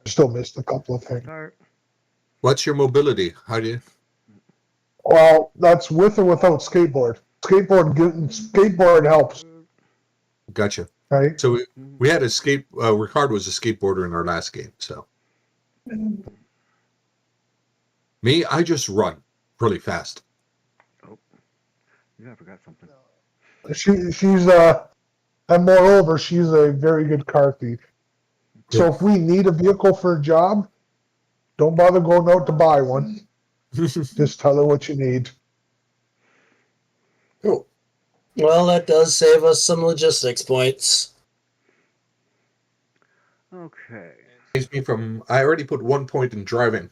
Still missed a couple of things. Start. What's your mobility? How do you? Well, that's with or without skateboard. Skateboard helps, Gotcha. right? So we had a skate. Ricard was a skateboarder in our last game. So me, I just run really fast. Oh, yeah, I forgot something. She's and moreover, she's a very good car thief. So if we need a vehicle for a job, don't bother going out to buy one. Just tell her what you need. Cool. Well, that does save us some logistics points. Okay. Saves me from. I already put 1 point in driving,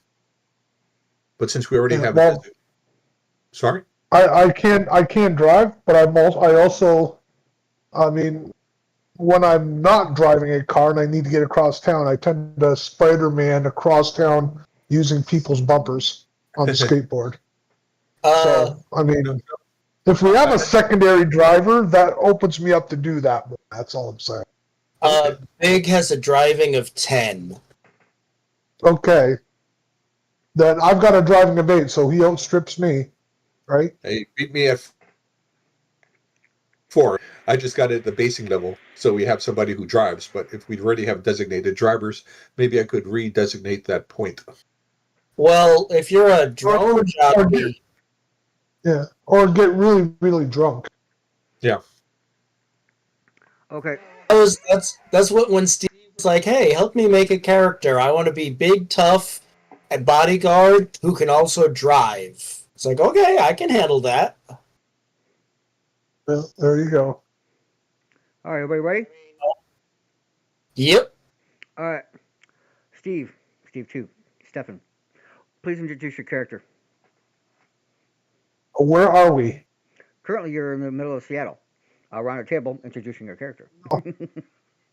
but since we already have. Well, sorry. I can't drive, but I mean, when I'm not driving a car and I need to get across town, I tend to Spider-Man across town using people's bumpers on the skateboard. So, I mean, if we have a secondary driver, that opens me up to do that. That's all I'm saying. Big has a driving of 10. Okay. Then I've got a driving of 8, so he outstrips me, right? He beat me at 4. I just got it at the basing level, so we have somebody who drives. But if we already have designated drivers, maybe I could redesignate that point. Well, if you're a drone jockey, yeah, or get really, really drunk. Yeah. Okay. that's what when Steve was like, "Hey, help me make a character. I want to be big, tough, a bodyguard who can also drive." It's like, okay, I can handle that. Well, there you go. All right, everybody ready? Yep. All right. Steve 2, Stefan, please introduce your character. Where are we? Currently, you're in the middle of Seattle. Around a table, introducing your character.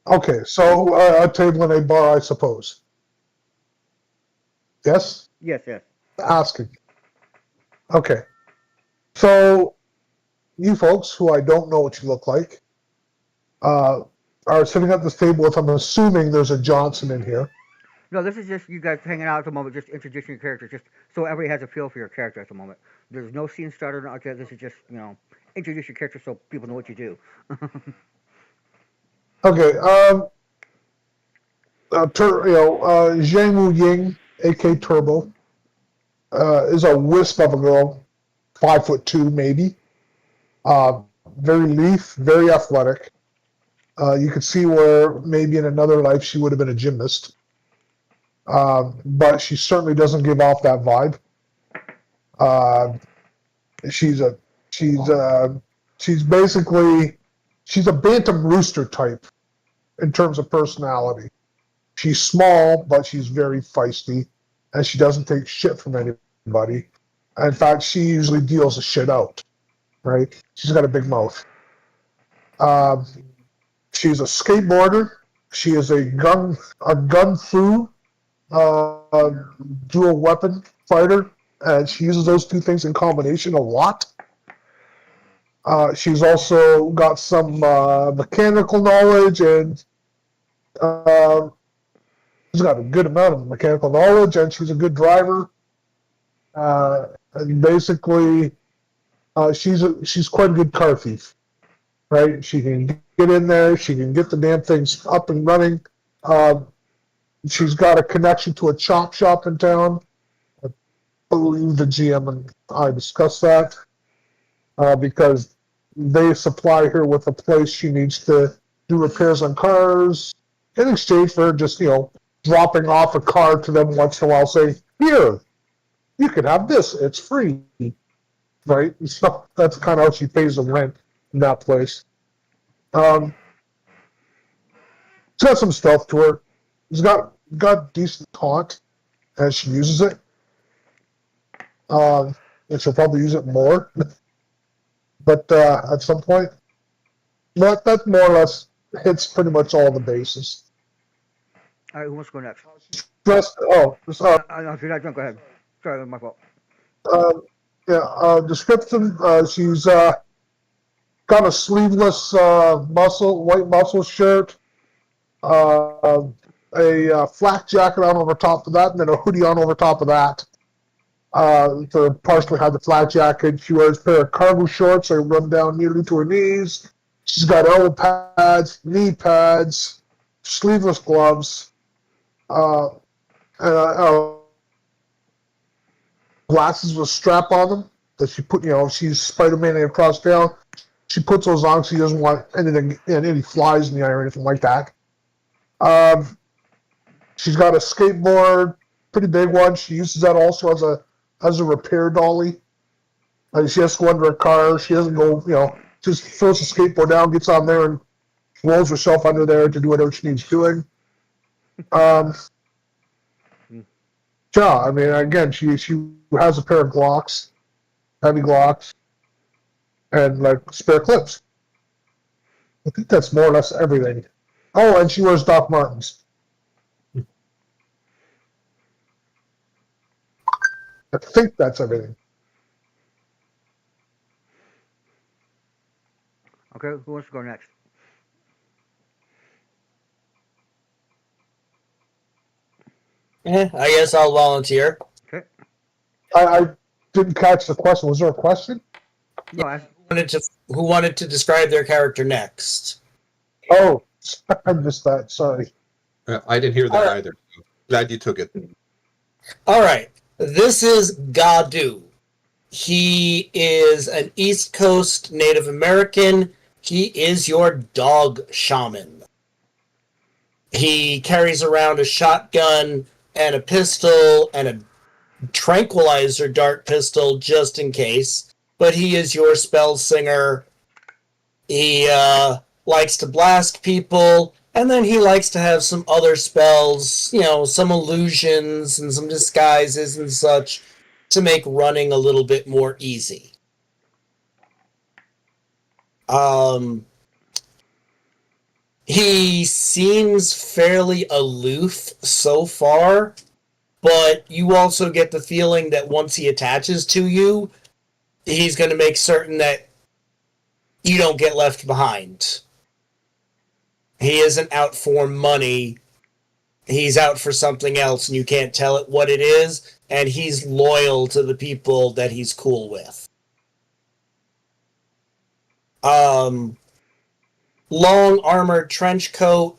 Okay, so a table and a bar, I suppose. Yes? Yes. Asking. Okay. So, you folks, who I don't know what you look like, are sitting at this table with, I'm assuming there's a Johnson in here. No, this is just you guys hanging out at the moment, just introducing your character, just so everybody has a feel for your character at the moment. There's no scene starter, not like that. This is just, introduce your character so people know what you do. Okay, Zhang Wu Ying, A.K. Turbo, is a wisp of a girl, 5'2" maybe. Very lithe, very athletic. You could see where maybe in another life she would have been a gymnast. But she certainly doesn't give off that vibe. She's a bantam rooster type in terms of personality. She's small, but she's very feisty, and she doesn't take shit from anybody. In fact, she usually deals the shit out. Right? She's got a big mouth. She's a skateboarder. She is a gun fu dual weapon fighter, and she uses those two things in combination a lot. She's also got some mechanical knowledge, and she's got a good amount of mechanical knowledge, and she's a good driver. And basically, she's quite a good car thief, right? She can get in there, she can get the damn things up and running. She's got a connection to a chop shop in town. I believe the GM and I discussed that because they supply her with a place she needs to do repairs on cars in exchange for just, dropping off a car to them once in a while, saying, "Here, you can have this, it's free." Right? So that's kind of how she pays the rent in that place. She's got some stealth to her. She's got decent taunt, and she uses it. And she'll probably use it more. But at some point, that more or less hits pretty much all the bases. All right, who wants to go next? Description. If you're not drunk, go ahead. Sorry, that's my fault. Description. She's got a sleeveless white muscle shirt, a a flak jacket on over top of that, and then a hoodie on over top of that. To partially hide the flak jacket, she wears a pair of cargo shorts that run down nearly to her knees. She's got elbow pads, knee pads, sleeveless gloves, and glasses with a strap on them that she put. She's Spider-Man across town. She puts those on. She doesn't want any flies in the eye or anything like that. She's got a skateboard, pretty big one. She uses that also as a repair dolly. She has to go under a car. She doesn't go, just throws the skateboard down, gets on there, and rolls herself under there to do whatever she needs doing. Yeah, I mean, again, she has a pair of Glocks, heavy Glocks, and like spare clips. I think that's more or less everything. Oh, and she wears Doc Martens. I think that's everything. Okay, who wants to go next? I guess I'll volunteer. Okay. I didn't catch the question. Was there a question? No, Who wanted to describe their character next? Oh, I missed that. Sorry. I didn't hear that either. Glad you took it. All right. This is Gadu. He is an East Coast Native American. He is your dog shaman. He carries around a shotgun and a pistol and a tranquilizer dart pistol just in case. But he is your spell singer. He likes to blast people, and then he likes to have some other spells, some illusions and some disguises and such to make running a little bit more easy. He seems fairly aloof so far, but you also get the feeling that once he attaches to you, he's going to make certain that you don't get left behind. He isn't out for money. He's out for something else, and you can't tell it what it is, and he's loyal to the people that he's cool with. Long armored trench coat,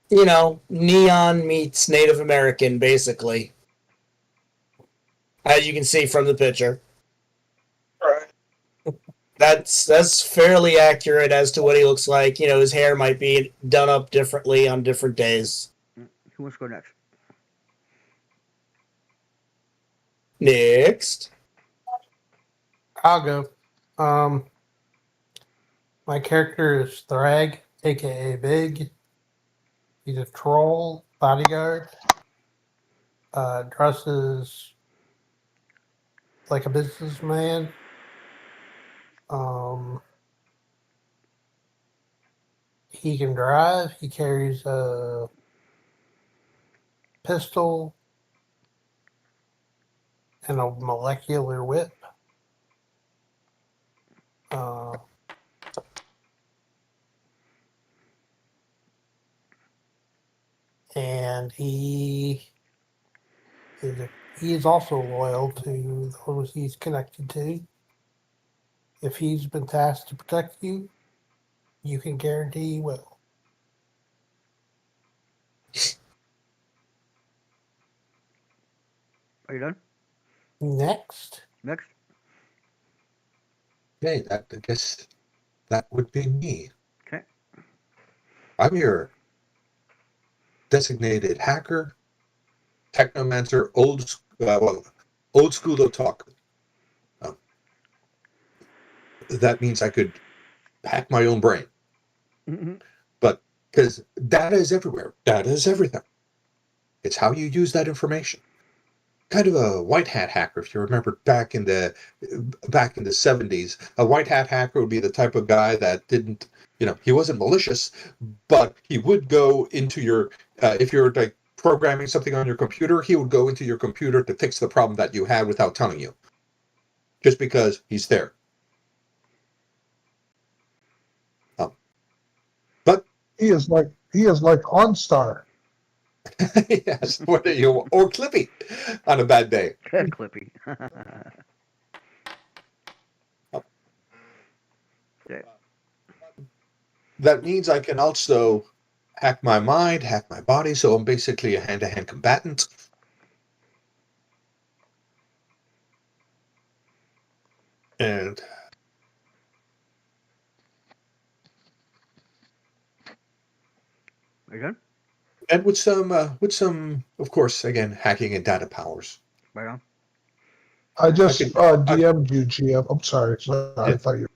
neon meets Native American, basically. As you can see from the picture. That's fairly accurate as to what he looks like. His hair might be done up differently on different days. who wants to go next? Next. I'll go. My character is Thrag, aka Big. He's a troll bodyguard. Dresses like a businessman. He can drive. He carries a pistol and a molecular whip. And he is also loyal to those he's connected to. If he's been tasked to protect you, you can guarantee he will. Are you done? Next. Next? Okay, I guess that would be me. Okay. I'm your designated hacker, technomancer, old school otaku. That means I could hack my own brain. Mm-hmm. But because data is everywhere, data is everything. It's how you use that information. Kind of a white hat hacker, if you remember back in the 70s. A white hat hacker would be the type of guy that didn't, he wasn't malicious, but he would go into your, if you're like programming something on your computer, he would go into your computer to fix the problem that you had without telling you, just because he's there. But He is like He is like OnStar. Yes, what are you or Clippy on a bad day? Clippy. Yeah. That means I can also hack my mind, hack my body, so I'm basically a hand-to-hand combatant. And Are you done? and with some, of course, again, hacking and data powers. Right on. I just can- DM'd you, GM. I'm sorry. I Yeah. thought you.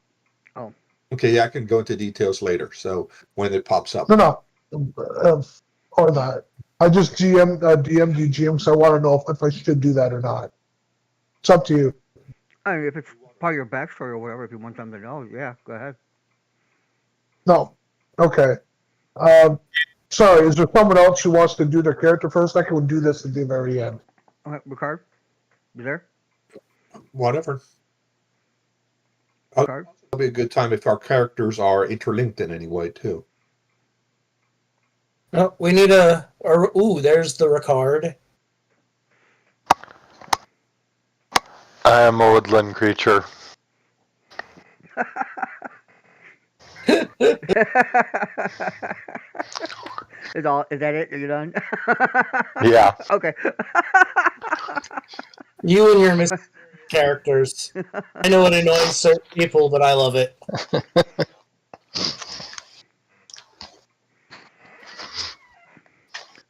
Okay, yeah, I can go into details later. So when it pops up, No. Or that. I just DM'd you, GM, so I want to know if I should do that or not. It's up to you. I mean, if it's part of your backstory or whatever, if you want them to know, yeah, go ahead. No. Okay. Sorry, is there someone else who wants to do their character first? I can do this at the very end. Okay, Ricard, you there? whatever. Ricard? It'll be a good time if our characters are interlinked in any way too. No, we need ooh, there's the Ricard. I am a woodland creature. Is that it? Are you done? Yeah. Okay. You and your mysterious characters. I know it annoys certain people, but I love it.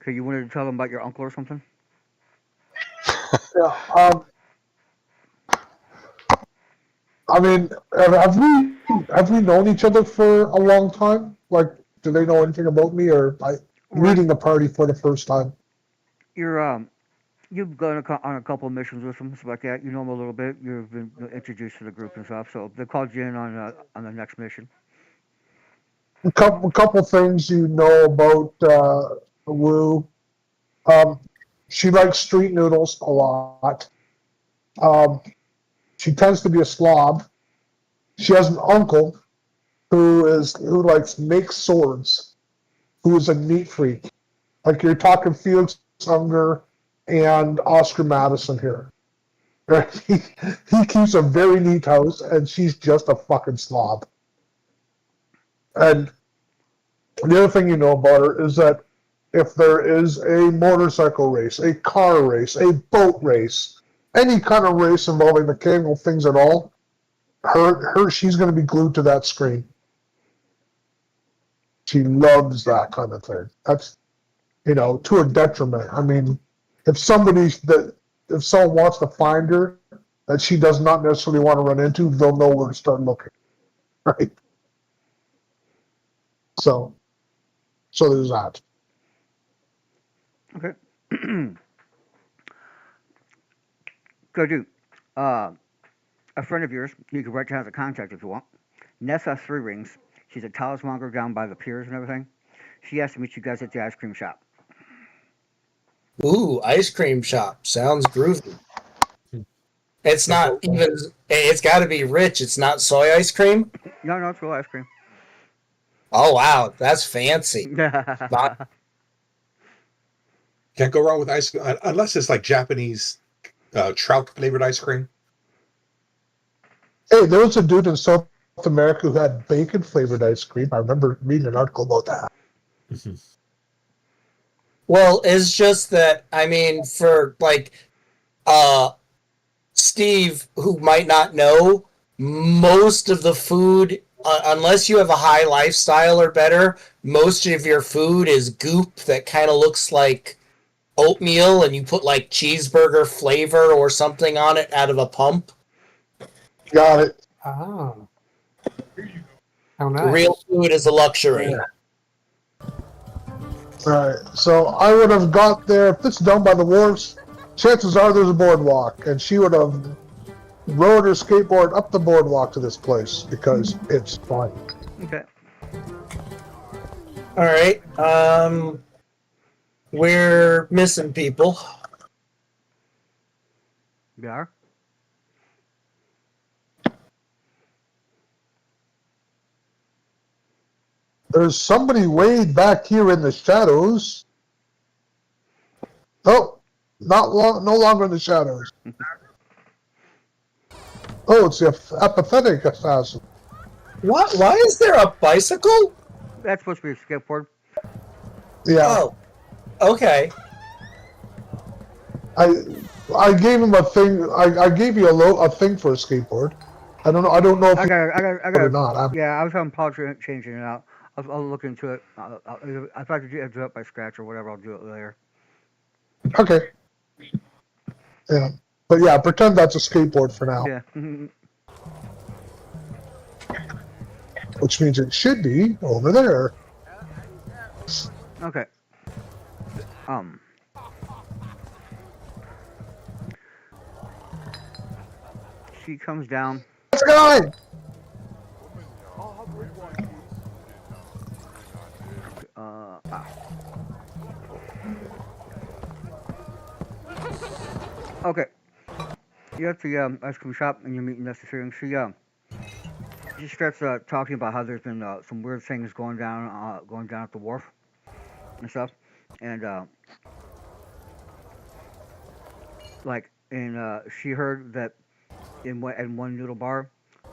Okay, you wanted to tell them about your uncle or something? Yeah. I mean, have we known each other for a long time? Like, do they know anything about me, or meeting the party for the first time? You've gone on a couple of missions with them, stuff like that. You know them a little bit. You've been introduced to the group and stuff. So they called you in on the next mission. A couple things you know about Wu. She likes street noodles a lot. She tends to be a slob. She has an uncle who makes swords, who is a neat freak. Like you're talking Felix Unger and Oscar Madison here. He keeps a very neat house, and she's just a fucking slob. And the other thing you know about her is that if there is a motorcycle race, a car race, a boat race, any kind of race involving mechanical things at all, she's going to be glued to that screen. She loves that kind of thing. That's, to a detriment. I mean, if someone wants to find her that she does not necessarily want to run into, they'll know where to start looking, right? So there's that. Okay. Go do. A friend of yours, you can write down as a contact if you want. Ness has 3 rings. She's a talismonger down by the piers and everything. She has to meet you guys at the ice cream shop. Ooh, ice cream shop. Sounds groovy. It's not even, it's got to be rich. It's not soy ice cream? No, it's real ice cream. Oh, wow. That's fancy. Can't go wrong with ice unless it's like Japanese trout flavored ice cream. Hey, there was a dude in South America who had bacon flavored ice cream. I remember reading an article about that. Well, it's just that, I mean, for like Steve, who might not know, most of the food, unless you have a high lifestyle or better, most of your food is goop that kind of looks like oatmeal, and you put like cheeseburger flavor or something on it out of a pump. Got it. Oh. How nice. Real food is a luxury. Yeah. Right. So I would have got there, if this is done by the wharves, chances are there's a boardwalk, and she would have rode her skateboard up the boardwalk to this place because it's fun. Okay. All right. We're missing people. You are? There's somebody way back here in the shadows. Oh, no longer in the shadows. Oh, it's the apathetic assassin. What? Why is there a bicycle? That's supposed to be a skateboard. Yeah, Oh, okay. I gave him a thing. I gave you a thing for a skateboard. I don't know. I don't know if I you got or not. Yeah, I was having problems changing it out. I'll look into it. If I could do it by scratch or whatever, I'll do it later. Okay. Yeah, but yeah, pretend that's a skateboard for now. Yeah. Which means it should be over there. Okay. She comes down. What's going? Ah. Okay. You're at the ice cream shop and you're meeting necessary. She starts talking about how there's been some weird things going down at the wharf and stuff, and she heard that in one noodle bar,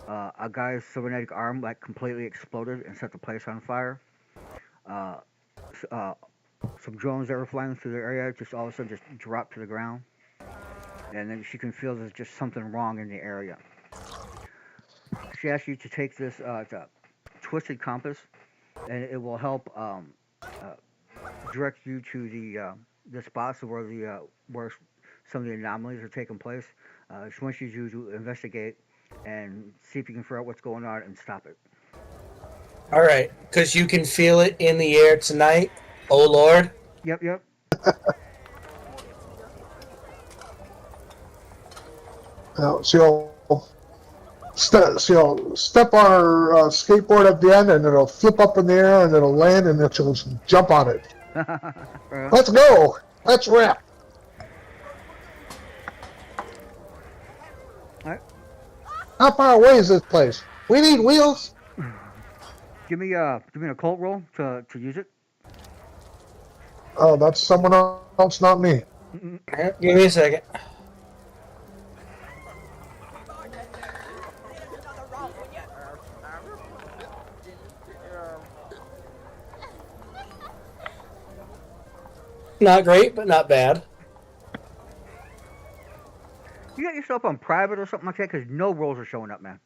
a guy's cybernetic arm like completely exploded and set the place on fire. Uh, some drones that were flying through the area just all of a sudden just dropped to the ground, and then she can feel there's just something wrong in the area. She asks you to take this twisted compass, and it will help direct you to the spots where some of the anomalies are taking place. She wants you to investigate and see if you can figure out what's going on and stop it. All right, because you can feel it in the air tonight. Oh Lord. Yep. She'll step on her skateboard at the end, and it'll flip up in the air, and it'll land, and then she'll jump on it. Let's go. Let's rip. Alright. How far away is this place? We need wheels. Give me an occult roll to use it. Oh, that's someone else, not me. Give me a second. Not great, but not bad. You got yourself on private or something like that, because no rolls are showing up, man.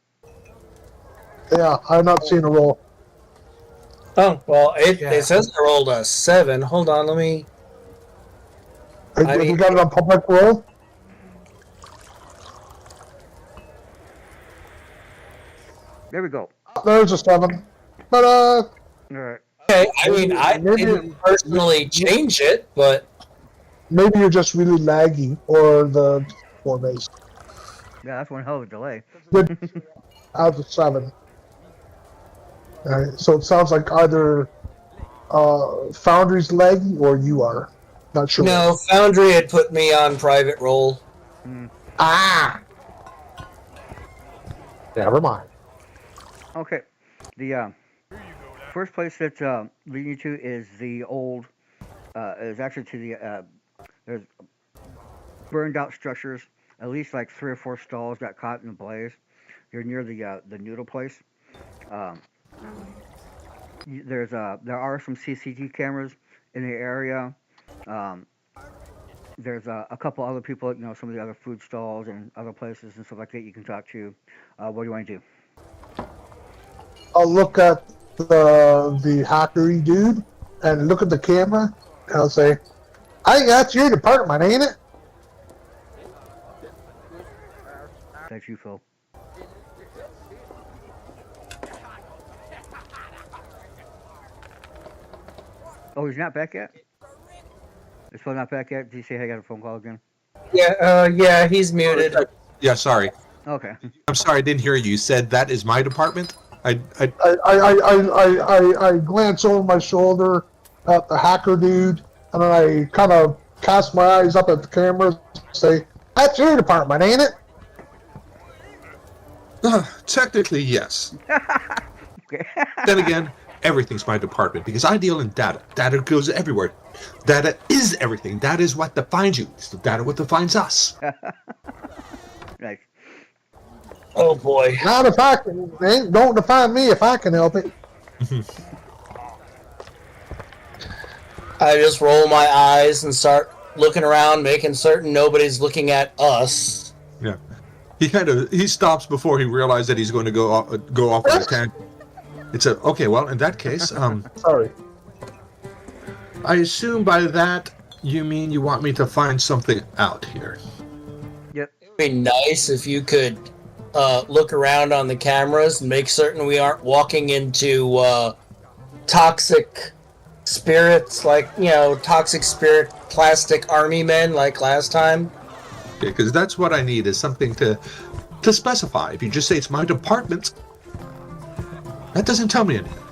Yeah, I've not seen a roll. Oh, well, it says I rolled a 7. Hold on, let me... Have you got it on public roll? There we go. There's a 7. But, All right. Okay, I mean, I didn't personally change it, but... Maybe you're just really laggy, or the formation. Yeah, that's one hell of a delay. Good. Out of 7. Alright, so it sounds like either Foundry's laggy or you are. Not sure. No, Foundry had put me on private roll. Ah! Never mind. Okay. The first place that's leading you to is the old. Is actually to the there's burned out structures. At least like 3 or 4 stalls got caught in the blaze. You're near the noodle place. There are some CCTV cameras in the area. There's a couple other people, some of the other food stalls and other places and stuff like that you can talk to. What do you want to do? I'll look at the hackery dude and look at the camera and I'll say, I think that's your department, ain't it? That's you, Phil. Oh, he's not back yet? Is Phil not back yet? Did you say I got a phone call again? Yeah, he's muted. Yeah, sorry. Okay. I'm sorry, I didn't hear you. You said that is my department? I glance over my shoulder at the hacker dude, and then I kind of cast my eyes up at the camera and say, that's your department, ain't it? Technically, yes. Okay. Then again, everything's my department because I deal in data. Data goes everywhere. Data is everything. That is what defines you. It's the data what defines us. Nice. Oh boy. Not if I can. Don't define me if I can help it. I just roll my eyes and start looking around, making certain nobody's looking at us. Yeah. He stops before he realizes that he's going to go off on a tangent. It's okay. Well, in that case, Sorry. I assume by that you mean you want me to find something out here. Yep. It'd be nice if you could look around on the cameras and make certain we aren't walking into toxic spirits, like, toxic spirit plastic army men like last time. Okay, because that's what I need is something to specify. If you just say it's my department, that doesn't tell me anything.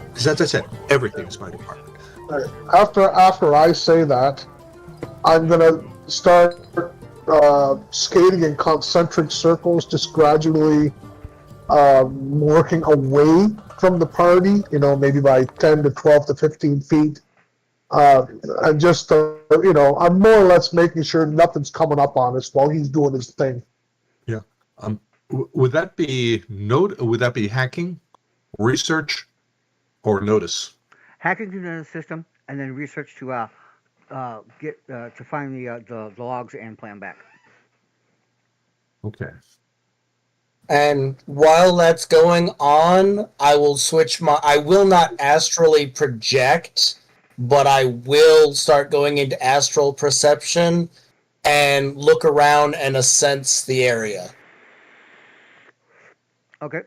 Because as I said, everything is my department. After I say that, I'm gonna start skating in concentric circles, just gradually working away from the party. Maybe by 10 to 12 to 15 feet, and just I'm more or less making sure nothing's coming up on us while he's doing his thing. Yeah. Would that be Would that be hacking, research, or notice? Hacking into the system and then research to get to find the logs and plan back. Okay. And while that's going on, I will not astrally project, but I will start going into astral perception and look around and sense the area. Okay.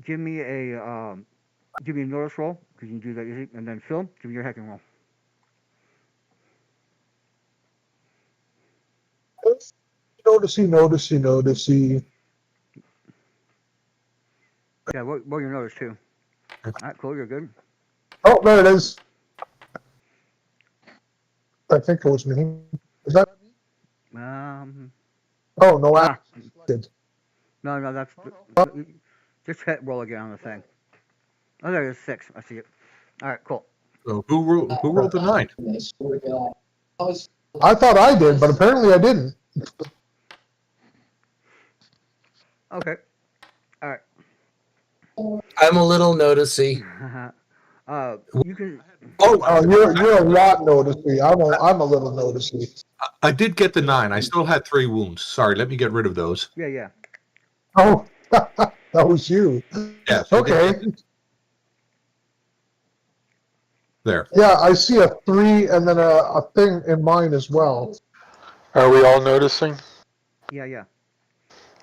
Give me a notice roll because you can do that easy, and then Phil, give me your hacking roll. Noticey. Yeah, roll your notice too. All right, cool. You're good. Oh, there it is. I think it was me. Is that? Oh no, I did. No, that's just hit roll again on the thing. Oh, there it is. 6. I see it. All right, cool. So who rolled the 9? I thought I did, but apparently I didn't. Okay. All right. I'm a little noticey. You can. Oh, you're a lot noticey. I'm a little noticey. I did get the 9. I still had 3 wounds. Sorry, let me get rid of those. Yeah. Oh, that was you. Yeah. Okay. There. Yeah, I see a 3 and then a thing in mine as well. Are we all noticing? Yeah.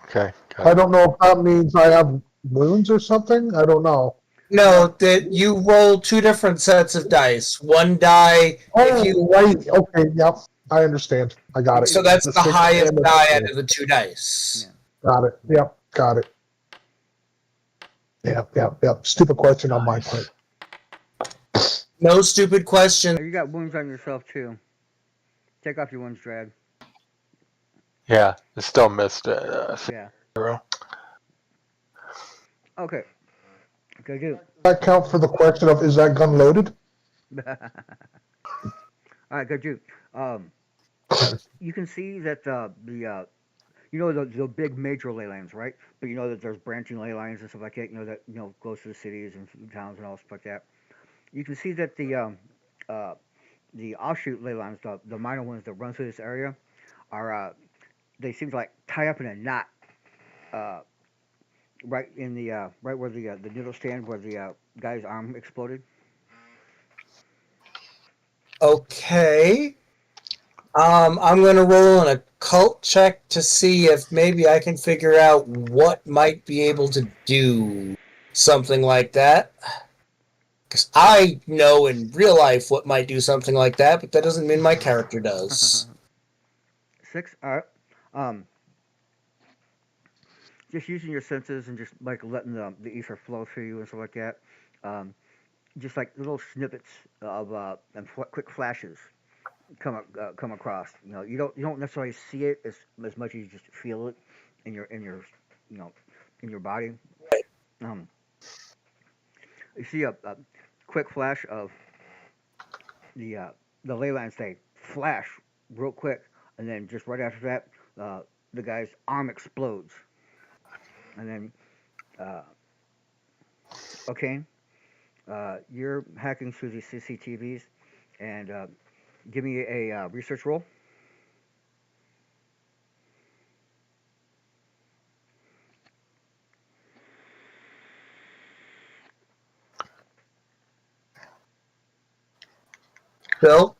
Okay. I don't know if that means I have wounds or something. I don't know. No, that you roll 2 different sets of dice. One die, Oh, right. Okay, yep. I understand. I got it. so that's the highest damage. die out of the 2 dice. Yeah. Got it. Yep, got it. Yep. Stupid question on my part. No stupid question. You got wounds on yourself too. Take off your wounds, Drag. Yeah, I still missed it. Yeah. 0. Okay. Good. Does that count for the question of is that gun loaded? All right, good. You can see that the big major ley lines, right? But you know that there's branching ley lines and stuff like that. That goes to the cities and towns and all stuff like that. You can see that the offshoot ley lines, the minor ones that run through this area, are they seem to like tie up in a knot, right in the right where the needle stand where the guy's arm exploded. Okay. I'm going to roll an occult check to see if maybe I can figure out what might be able to do something like that. Because I know in real life what might do something like that, but that doesn't mean my character does. 6. All right. Just using your senses and just like letting the ether flow through you and stuff like that. Just like little snippets of and quick flashes come across. You don't necessarily see it as much as you just feel it in your in your body. You see a quick flash of the uh, the ley lines. They flash real quick, and then just right after that, the guy's arm explodes, and then okay, you're hacking through these CCTVs, and give me a research roll. Bill,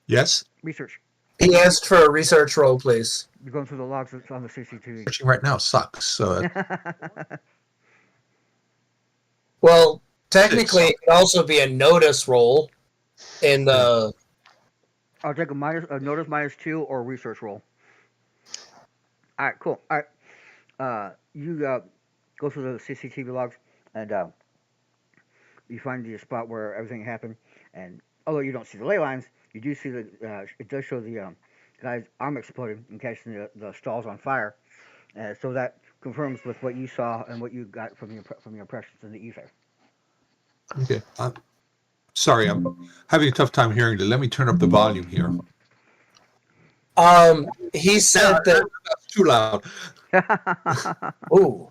Yes. Research. he asked for a research roll, please. You're going through the logs that's on the CCTV. Searching right now sucks. So Well, six. technically, it could also be a notice roll in the. I'll take a notice -2 or a research roll. All right, cool. All right, you go through the CCTV logs and you find the spot where everything happened. And although you don't see the ley lines, you do see the. It does show the guy's arm exploding and catching the stalls on fire. So that confirms with what you saw and what you got from your impressions in the ether. Okay. Sorry, I'm having a tough time hearing you. Let me turn up the volume here. He said that. That's too loud. Ooh.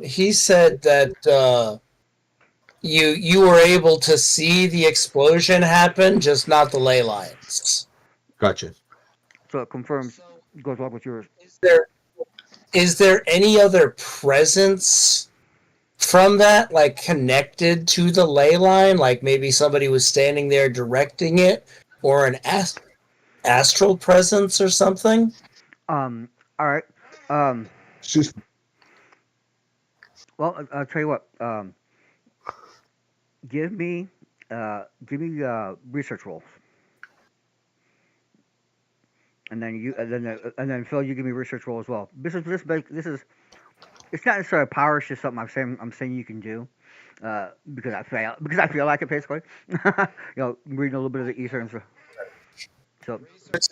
He said that you were able to see the explosion happen, just not the ley lines. Gotcha. So it confirms, goes along with yours. Is there any other presence from that, like connected to the ley line? Like maybe somebody was standing there directing it, or an astral presence or something? All right. She's Well, I'll tell you what. Give me, research rolls, and then and then Phil, you give me research roll as well. This is it's not necessarily a power. It's just something I'm saying you can do. Because I feel like it basically. Reading a little bit of the ether and stuff. So It's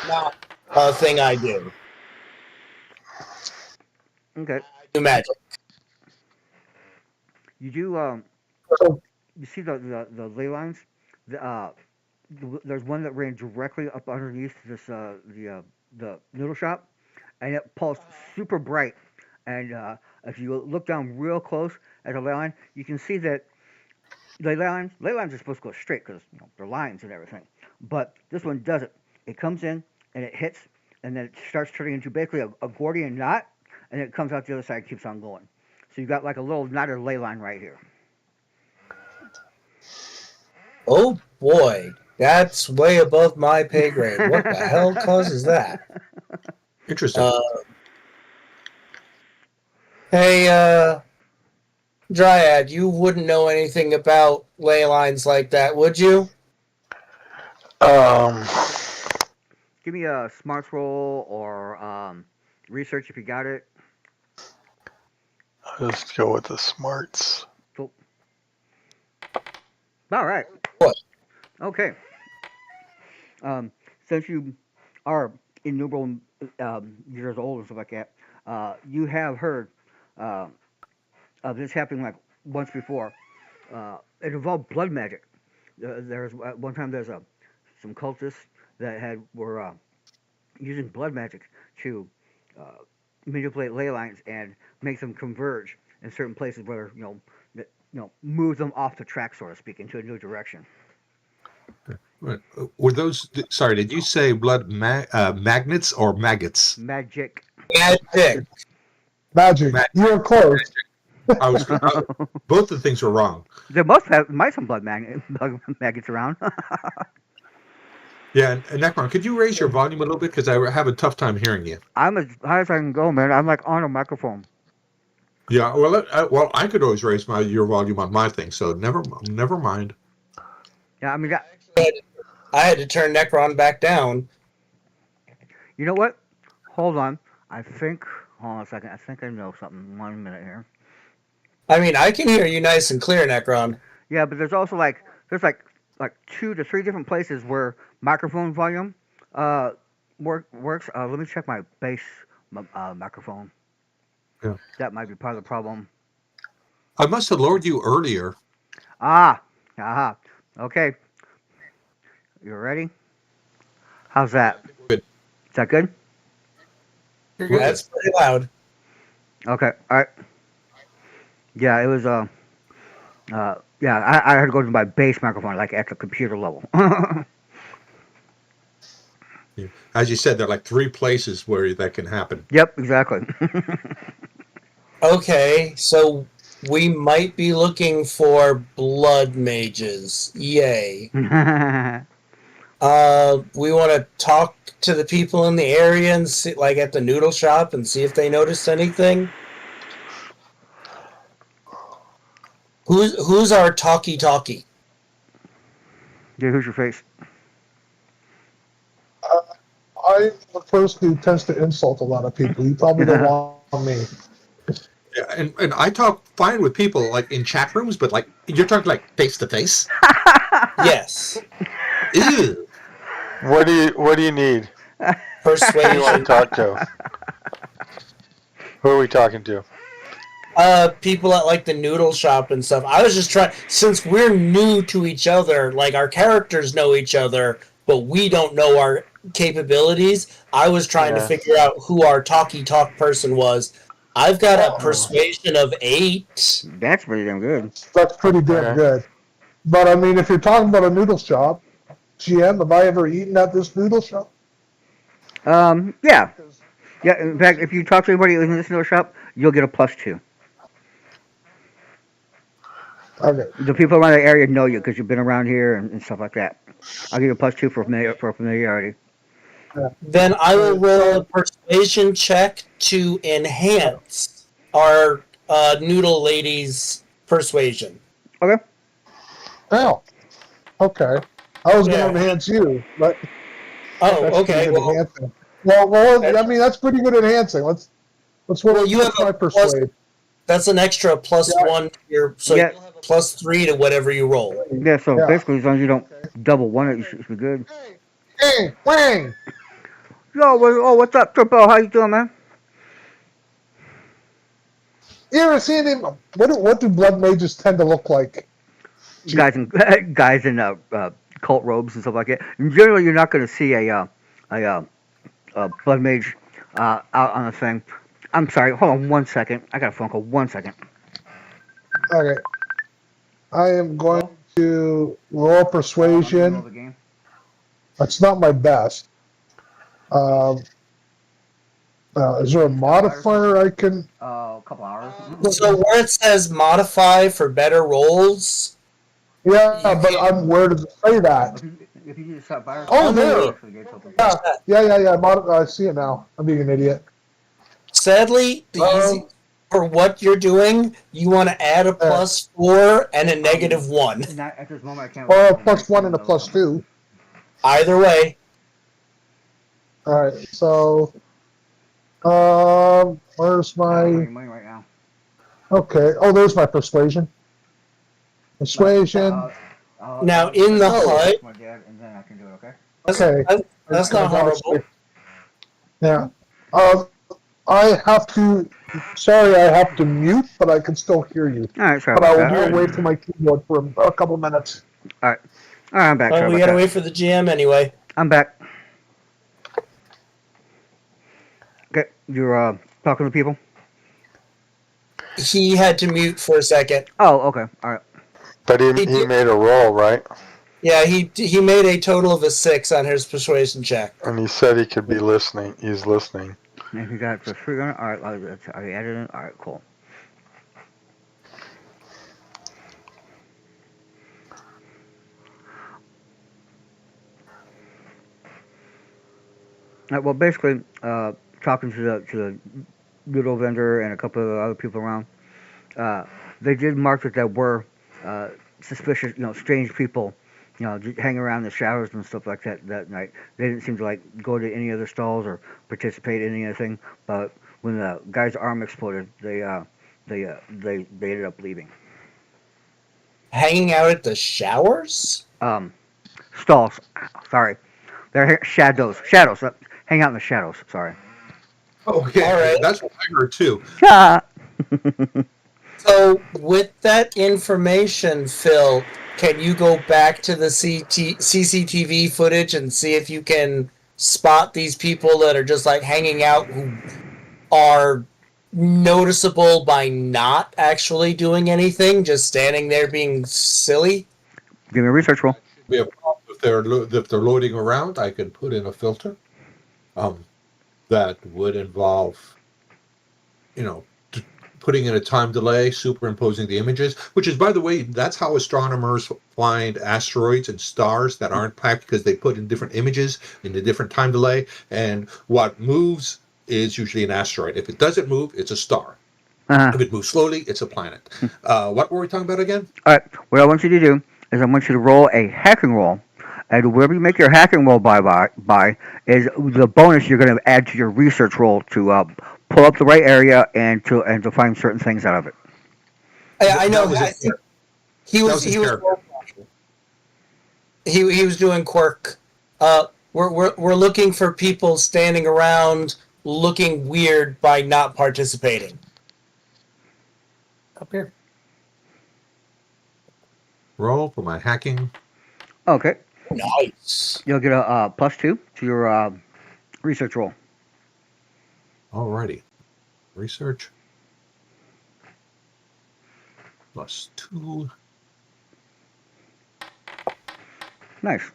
not a thing I do. okay, Do magic. you do. so You see the ley lines. The, there's one that ran directly up underneath this the noodle shop, and it pulsed super bright. And if you look down real close at the ley line, you can see that ley lines are supposed to go straight because they're lines and everything. But this one doesn't. It comes in and it hits, and then it starts turning into basically a Gordian knot, and it comes out the other side and keeps on going. So you got like a little knotted ley line right here. Oh boy, that's way above my pay grade. What the hell causes that? Interesting. Hey, Dryad, you wouldn't know anything about ley lines like that, would you? Um, Give me a smarts roll or research if you got it. I'll just go with the smarts. Cool. All right. What? Okay. Since you are innumerable years old and stuff like that, you have heard uh, of this happening like once before. It involved blood magic. There's one time there's some cultists that were using blood magic to uh, manipulate ley lines and make them converge in certain places where move them off the track, so to speak, into a new direction. Were those? Sorry, did you say blood magnets or maggots? Magic. Magic. magic. You're close. I was both the things were wrong. There might some blood maggots around. Yeah, and Necron, could you raise your volume a little bit because I have a tough time hearing you. I'm as high as I can go, man. I'm like on a microphone. Yeah, well, I could always raise your volume on my thing, so never mind. Yeah, I mean, I had to turn Necron back down. you know what? Hold on. Hold on a second. I think I know something. 1 minute here. I mean, I can hear you nice and clear, Necron. Yeah, but there's also like 2 to 3 different places where microphone volume works. Let me check my bass microphone. Yeah. That might be part of the problem. I must have lured you earlier. Aha. Okay, you ready? How's that? Good. Is that good? You're We're good. That's pretty loud. Okay. All right. Yeah, it was yeah, I had to go to my base microphone, like at the computer level. Yeah. As you said, there are like 3 places where that can happen. Yep, exactly. Okay, so we might be looking for blood mages. Yay. We want to talk to the people in the area and see, like at the noodle shop, and see if they noticed anything. Who's our talkie? Yeah, who's your face? I'm the person who tends to insult a lot of people. You probably don't want me. Yeah, and I talk fine with people like in chat rooms, but like you're talking like face to face. Yes. Ew. What do you need? Who do you want to Persuasion. talk to? Who are we talking to? People at like the noodle shop and stuff. I was just trying, since we're new to each other, like our characters know each other, but we don't know our capabilities. I was trying to Yeah. figure out who our talk person was. I've got a Oh. persuasion of 8. That's pretty damn good. That's pretty damn Okay. good. But I mean, if you're talking about a noodle shop, GM, have I ever eaten at this noodle shop? Yeah. Yeah, in fact, if you talk to anybody in this noodle shop, you'll get a +2. Okay. The people around the area know you because you've been around here and stuff like that. I'll give you a +2 for familiarity. Then I will roll a persuasion check to enhance our noodle lady's persuasion. Okay. Oh. Okay. I was Yeah. going to enhance you, but Oh, that's okay. pretty good Well, enhancing. Well, I mean, that's pretty good enhancing. Let's Well, you have my a plus- persuade. that's an extra +1 to your, so Yeah. you'll have a +3 to whatever you roll. Yeah, so Yeah. basically, as long as you don't double one it, you should be good. Hey, Wang! What's up, Triple? How you doing, man? You ever seen him? What do blood mages tend to look like? Guys in guys in cult robes and stuff like that. And generally, you're not going to see a blood mage out on a thing. I'm sorry. Hold on 1 second. I got a phone call. 1 second. Okay. I am going to roll persuasion. That's not my best. Is there a modifier I can? A couple hours. So where it says modify for better rolls, Yeah, but where does it say that? If you just stop by. Oh, there. Yeah. I see it now. I'm being an idiot. sadly, the easy for what you're doing, you want to add a +4 and a -1. Not at this moment. I can't. Or a +1 and a +2. Either way, All right. So, where's my? money right now. Okay. Oh, there's my persuasion. Persuasion. now in the hut, My dad, and then I can do it. Okay. Okay. that's not horrible. Yeah. I have to. Sorry, I have to mute, but I can still hear you. All right. Sorry But I about will that. be away from my keyboard for a couple minutes. All right, I'm back. Well, Sorry we about gotta that. wait for the GM anyway. I'm back. Okay, you're talking to people. He had to mute for a second. Oh, okay. All right. But he made a roll, right? Yeah, he made a total of a 6 on his persuasion check. And he said he could be listening. He's listening. And you got it for free on it. All right. I added it. All right. Cool. Well, basically, talking to the noodle vendor and a couple of other people around, they did mark that there were suspicious, strange people, just hanging around the showers and stuff like that night. They didn't seem to like go to any other stalls or participate in anything. But when the guy's arm exploded, they ended up leaving. Hanging out at the showers? Stalls. Sorry, they're shadows. Shadows. Hang out in the shadows. Sorry. Okay, All right. that's what I heard too. So, with that information, Phil, can you go back to the CCTV footage and see if you can spot these people that are just like hanging out who are noticeable by not actually doing anything, just standing there being silly? Give me a research roll. We have if they're loading around, I can put in a filter. That would involve, you know, putting in a time delay, superimposing the images, which is, by the way, that's how astronomers find asteroids and stars that aren't packed because they put in different images in a different time delay. And what moves is usually an asteroid. If it doesn't move, it's a star. Uh-huh. If it moves slowly, it's a planet. What were we talking about again? All right. What I want you to do is I want you to roll a hacking roll, and wherever you make your hacking roll by is the bonus you're going to add to your research roll to pull up the right area and to find certain things out of it. I know. That was I it. think he That was was his he was character. he was doing quirk. We're looking for people standing around looking weird by not participating. Up here. Roll for my hacking. Okay. Nice. You'll get a +2 to your research roll. Alrighty. Research. +2. Nice.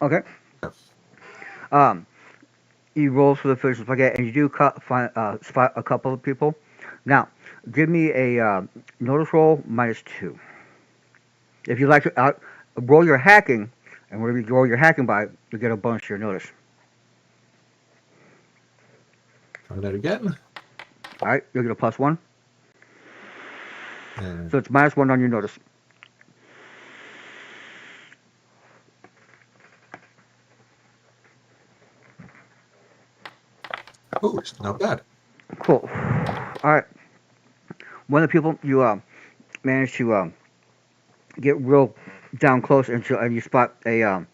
Okay. Yes. Um, you roll for the fish spaghetti, and you do spot a couple of people. Now, give me a notice roll -2. If you like to roll your hacking, and whatever you roll your hacking by, you get a bonus to your notice. Try that again. All right, you'll get a +1. And So it's -1 on your notice. oh, it's not bad. Cool. All right. One of the people you managed to get real down close, and you spot a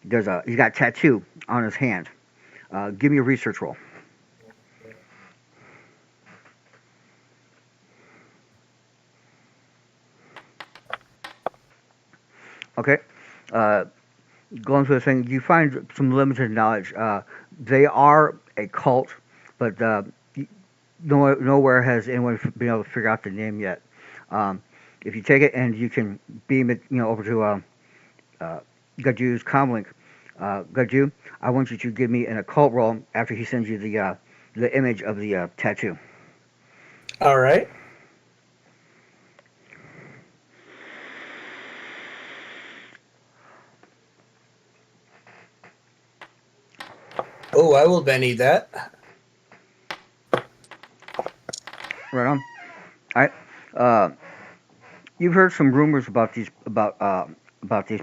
he's got a tattoo on his hand. Give me a research roll. Okay. Uh, Going through the thing, you find some limited knowledge. They are a cult, but nowhere has anyone been able to figure out the name yet. If you take it and you can beam it, over to Gaju's comlink, Gaju, I want you to give me an occult roll after he sends you the image of the tattoo. All right. Oh, I will Benny that. Right on. All right. Uh, you've heard some rumors about these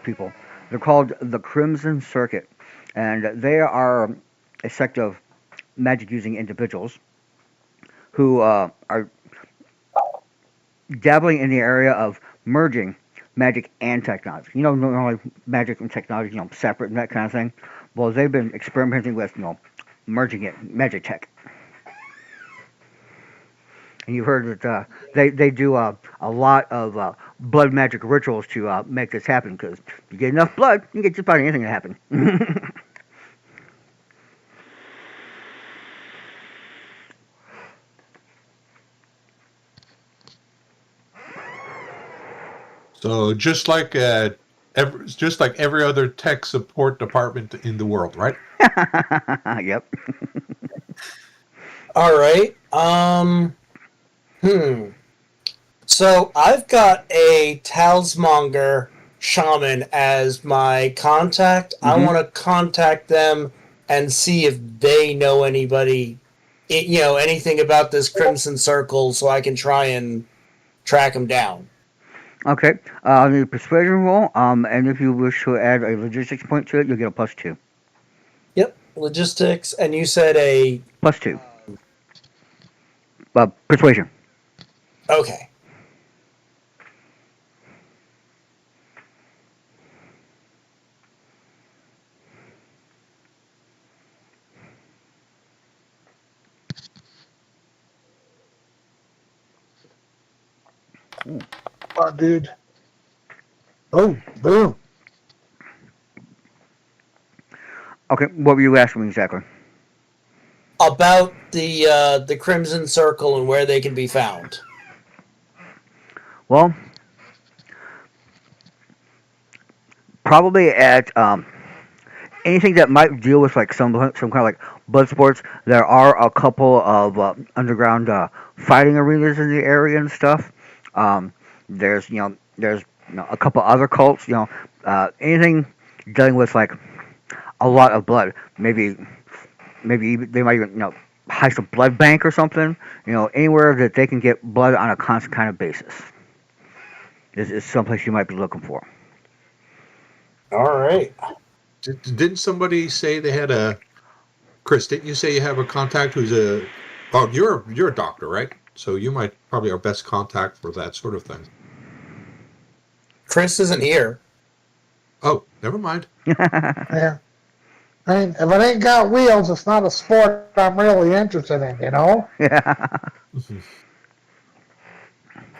people. They're called the Crimson Circuit, and they are a sect of magic using individuals who are dabbling in the area of merging magic and technology. Normally magic and technology, separate and that kind of thing. Well, they've been experimenting with, merging it, magic tech. And you've heard that they do a lot of blood magic rituals to make this happen. Because if you get enough blood, you can get just about anything to happen. So just like every other tech support department in the world, right? Yep. All right. So I've got a Talsmonger shaman as my contact. I Hmm. want to contact them and see if they know anybody, anything about this Crimson Circle, so I can try and track them down. Okay. I'll need a persuasion roll. And if you wish to add a logistics point to it, you'll get a +2. Yep, logistics, and you said a +2. Persuasion. okay. Oh, dude. Oh, boom. Okay, what were you asking me exactly? About the Crimson Circle and where they can be found. Well, probably at anything that might deal with like some kind of like blood sports. There are a couple of underground fighting arenas in the area and stuff. Um, there's a couple other cults. Anything dealing with like a lot of blood. Maybe they might even heist a blood bank or something. Anywhere that they can get blood on a constant kind of basis is someplace you might be looking for. All right. Didn't somebody say they had a Chris? Didn't you say you have a contact who's a? Oh, you're a doctor, right? So you might probably our best contact for that sort of thing. Chris isn't here. Oh, never mind. Yeah. I mean, if it ain't got wheels, it's not a sport I'm really interested in, you know? Yeah.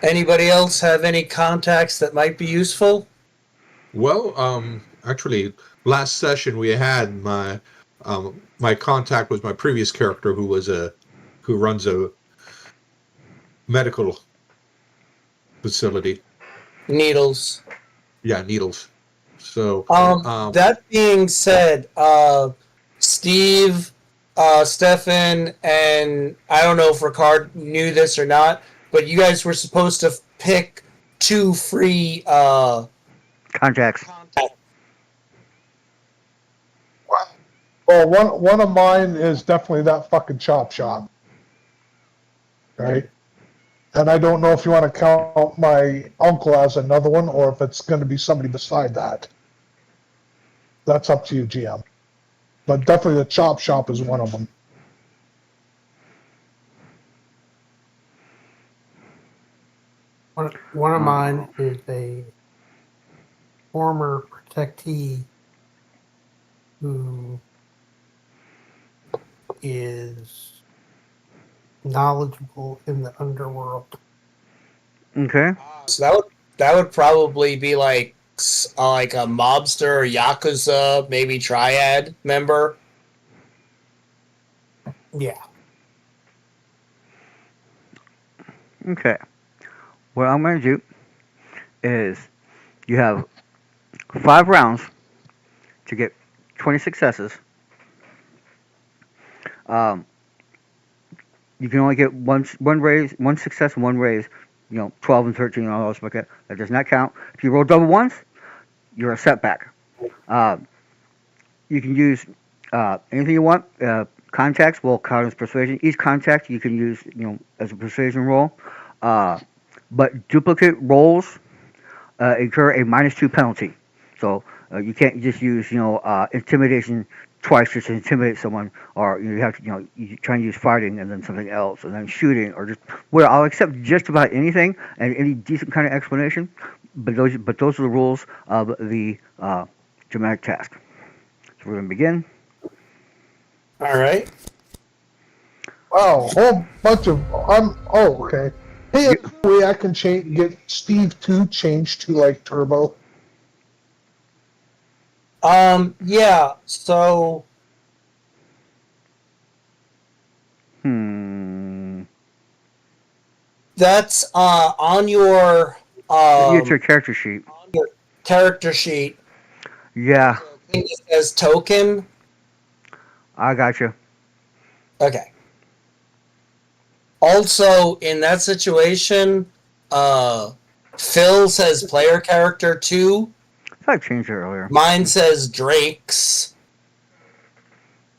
Anybody else have any contacts that might be useful? Well, actually, last session we had my contact was my previous character who runs a medical facility. Needles. Yeah, needles. So, That being said, Steve, Stefan, and I don't know if Ricard knew this or not, but you guys were supposed to pick 2 free Contacts. Well, one of mine is definitely that fucking chop shop. Right? And I don't know if you want to count my uncle as another one or if it's going to be somebody beside that. That's up to you, GM. But definitely the chop shop is one of them. One of mine is a former protectee who is knowledgeable in the underworld. Okay. So that would probably be like a mobster, yakuza, maybe triad member. Yeah. Okay. What I'm going to do is you have 5 rounds to get 20 successes. Um, you can only get one success, and one raise. 12 and 13 and all those like that. That does not count. If you roll double ones, you're a setback. You can use anything you want. Contacts will count as persuasion. Each contact you can use, as a persuasion roll. But duplicate rolls incur a -2 penalty. So you can't just use, intimidation twice just to intimidate someone, or you have to, you try and use fighting and then something else, and then shooting, or just well, I'll accept just about anything and any decent kind of explanation. But those are the rules of the dramatic task. So we're gonna begin. All right. Wow, a whole bunch of okay. Hey, way I can get Steve 2 changed to like turbo. Yeah, so that's on your It's your character sheet. on your character sheet. Yeah, It says token. I got you. Okay. Also, in that situation, Phil says player character 2. I thought I changed it earlier. Mine says Drake's.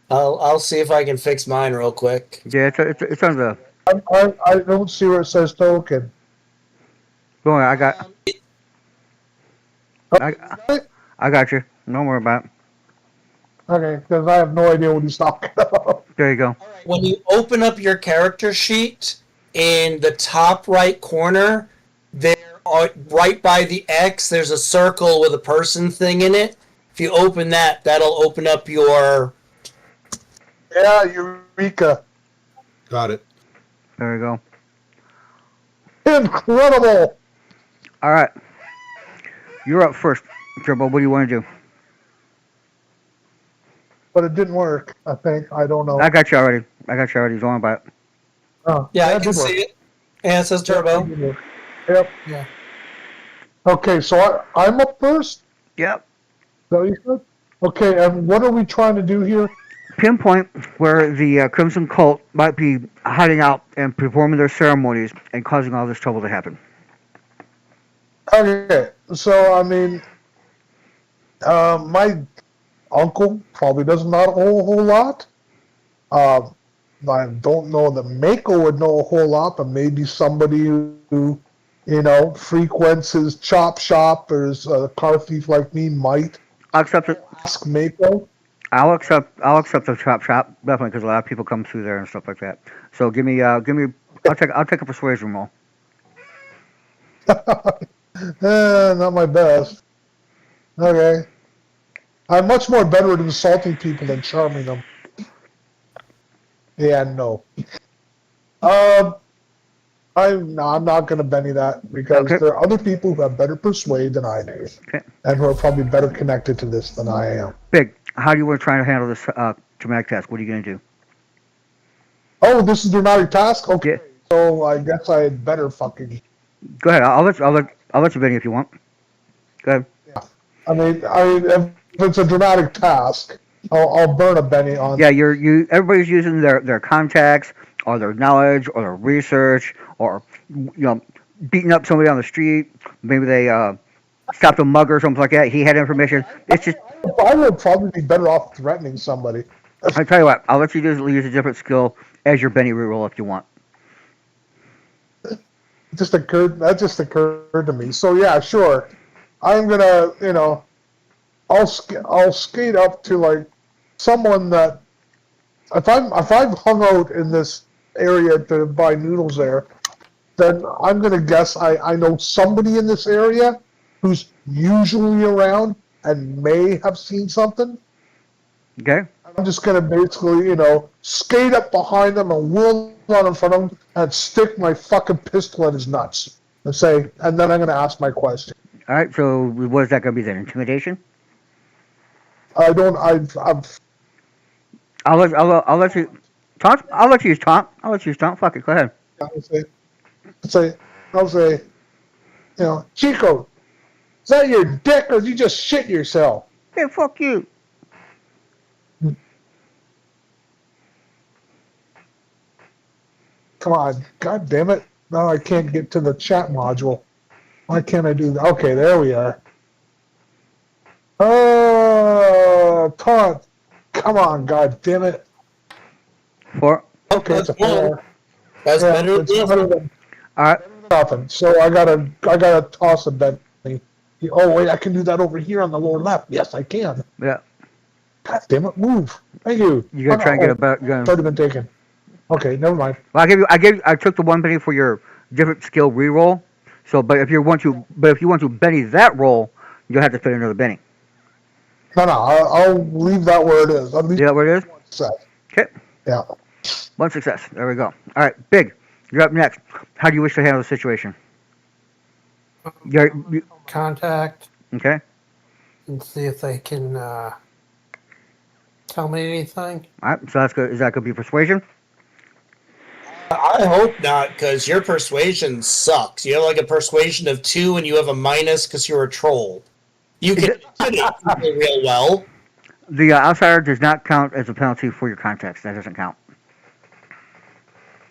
I'll see if I can fix mine real quick. Yeah, it's on the. I don't see where it says token. Don't worry, I got you. Don't worry about it. Okay, because I have no idea what he's talking about. There you go. When you open up your character sheet, in the top right corner, right by the X, there's a circle with a person thing in it. If you open that, that'll open up your... Yeah, Eureka. Got it. There you go. Incredible. All right. You're up first, Turbo. What do you want to do? But it didn't work. I think. I don't know. I got you already. Don't worry about it. Oh, Yeah, I it can did work. see it. And it says Yeah, turbo. it did work. Yep. Yeah. Okay, so I'm up first. Yep. Is that what you said? Okay, and what are we trying to do here? Pinpoint where the Crimson Cult might be hiding out and performing their ceremonies and causing all this trouble to happen. Okay, so I mean, my uncle probably doesn't know a whole lot. Uh, I don't know that Mako would know a whole lot, but maybe somebody who, frequents his chop shop or is a car thief like me might I'll accept it. ask Mako. I'll accept the chop shop definitely because a lot of people come through there and stuff like that. So give me. I'll take a persuasion roll. Not my best. Okay. I'm much more better at insulting people than charming them. Yeah, no. I'm not going to Benny that because Okay. there are other people who have better persuade than I do, Okay. and who are probably better connected to this than I am. Big. How do you want to try to handle this traumatic test? What are you going to do? Oh, this is dramatic task. Okay, Yeah. so I guess I had better fucking. Go ahead. I'll let you Benny if you want. Go ahead. Yeah. I mean, if it's a dramatic task, I'll burn a Benny on. Yeah. Everybody's using their contacts or their knowledge or their research or beating up somebody on the street. Maybe they stopped a mugger or something like that. He had information. It's just. I would probably be better off threatening somebody. I tell you what. I'll let you use a different skill as your Benny reroll if you want. That just occurred to me. So yeah, sure. I'm gonna, I'll skate up to like someone that if I've hung out in this area to buy noodles there, then I'm gonna guess I know somebody in this area who's usually around and may have seen something. Okay. I'm just gonna basically, skate up behind them and whirl on in front of him and stick my fucking pistol in his nuts and say, and then I'm gonna ask my question. All right. So what is that going to be then? Intimidation? I don't. I'll let you taunt. I'll let you use taunt. Fuck it. Go ahead. I'll say, Chico, is that your dick or did you just shit yourself? Hey, fuck you. Come on, god damn it! Now I can't get to the chat module. Why can't I do that? Okay, there we are. Taunt. Come on, god damn it. 4. Okay, it's a 4. That's Yeah, better it's than better than All right. nothing. So I gotta toss a Benny. Oh wait, I can do that over here on the lower left. Yes, I can. Yeah. God damn it, move. Thank you. You gotta try and get a better. It's already been taken. Okay, never mind. Well, I took the 1 penny for your different skill reroll. So, but if you want to Benny that roll, you'll have to put another Benny. No, I'll leave that where it is. At least See that where it is? success. Okay. Yeah. 1 success. There we go. All right, Big. You're up next. How do you wish to handle the situation? Contact Okay. and see if they can tell me anything. All right. So that's good. Is that going to be persuasion? I hope not, because your persuasion sucks. You have like a persuasion of 2 and you have a minus because you're a troll. You can intimidate people real well. The outsider does not count as a penalty for your contacts. That doesn't count.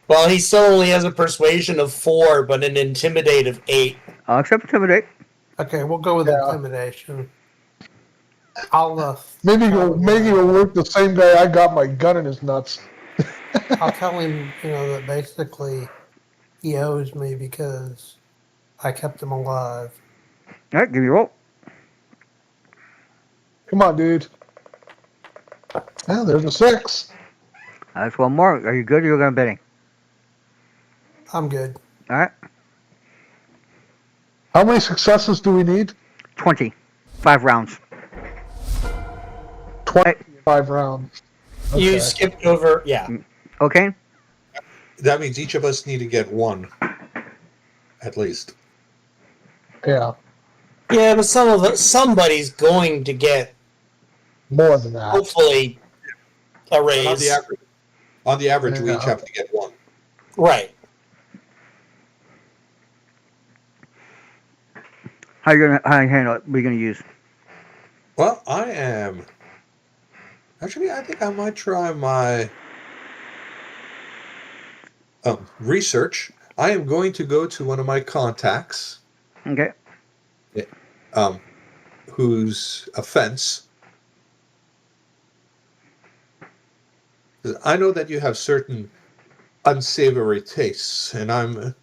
Well, he still only has a persuasion of 4, but an intimidate of 8. I'll accept intimidate. Okay, we'll go with intimidation. I'll Maybe you'll work the same guy I got my gun in his nuts. I'll tell him, that basically he owes me because I kept him alive. All right, give me a roll. Come on, dude. Yeah, there's a 6. That's 1 more. Are you good or you're going to Benny? I'm good. All right. How many successes do we need? 20. 5 rounds. 25 rounds. Okay. You skipped over, yeah. Okay. That means each of us need to get 1, at least. Yeah, Yeah, but somebody's going to get more than that. hopefully a On raise. the average, we Yeah. each have to get one. Right. How you handle it? What are you gonna use? Well, I am. Actually, I think I might try my research. I am going to go to one of my contacts, Okay. um, whose offense. I know that you have certain unsavory tastes, and I've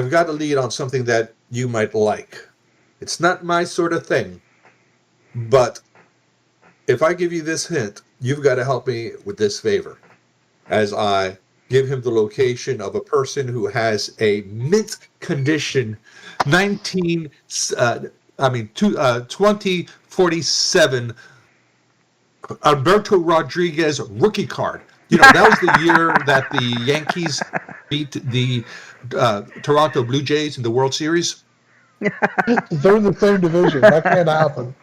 got a lead on something that you might like. It's not my sort of thing, but if I give you this hint, you've got to help me with this favor, as I give him the location of a person who has a mint condition 2047 Alberto Rodriguez rookie card. You know, that was the year that the Yankees beat the Toronto Blue Jays in the World Series. They're in the same division. That can't happen.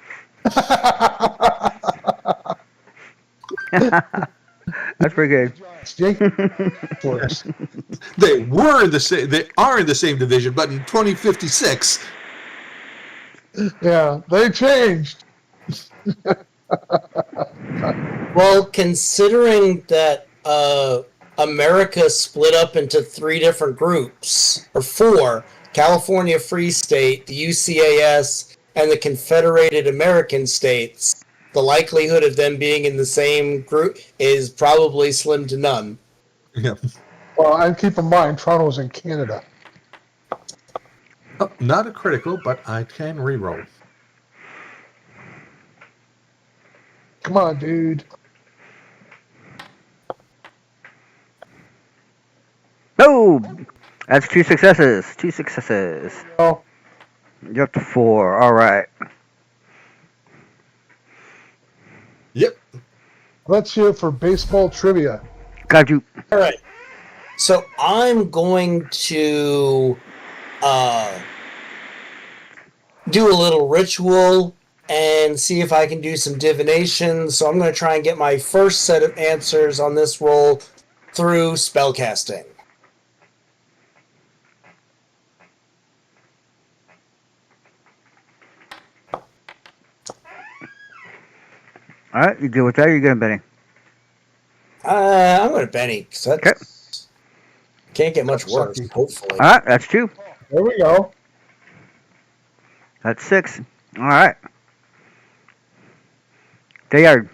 That's pretty good. Works. They were in the same. They are in the same division, but in 2056. Yeah, they changed. Well, considering that America split up into 3 different groups, or 4, California Free State, the UCAS, and the Confederated American States, the likelihood of them being in the same group is probably slim to none. Yeah. Well, and keep in mind, Toronto's in Canada. Oh, not a critical, but I can re-roll. Come on, dude. Oh, that's 2 successes. 2 successes. Oh, You're up to 4. All right. Yep. let's hear for baseball trivia. Got you. All right. So I'm going to do a little ritual and see if I can do some divination. So I'm going to try and get my first set of answers on this roll through spellcasting. All right. You good with that? Or you good, Benny? I'm going to Benny. So that's can't get much worse. Sucky. Hopefully. All right. That's 2. There we go. That's 6. All right. They are.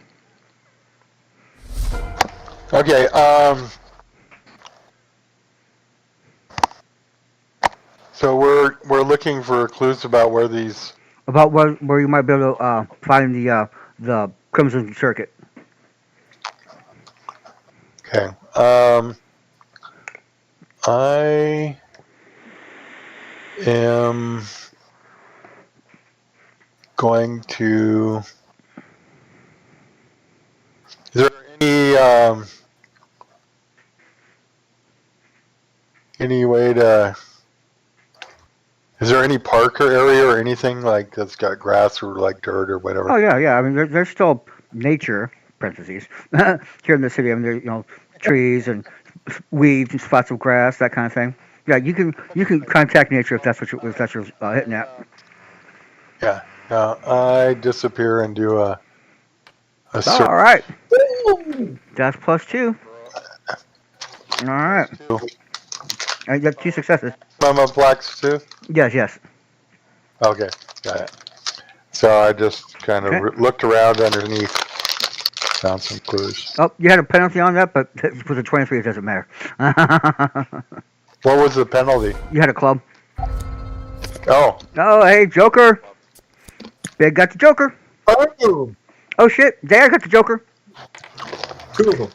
Okay, so we're looking for clues about where these. About where you might be able to find the Crimson Circuit. Okay, I am going to. Is there any way to? Is there any park or area or anything like that's got grass or like dirt or whatever? Oh yeah. I mean, there's still nature (parentheses) here in the city. I mean, there's trees and weeds and spots of grass, that kind of thing. Yeah, you can contact nature if that's what you're hitting at. Yeah. I disappear and do a search. All right. That's +2. All right. I got 2 successes. I'm a blacksmith. Yes. Okay, got it. So I just kind of looked around underneath, found some clues. Oh, you had a penalty on that, but with a 23, it doesn't matter. What was the penalty? You had a club. Oh, Oh, hey, Joker. Big got the Joker. Boom. Oh shit, Dad got the Joker. Cool.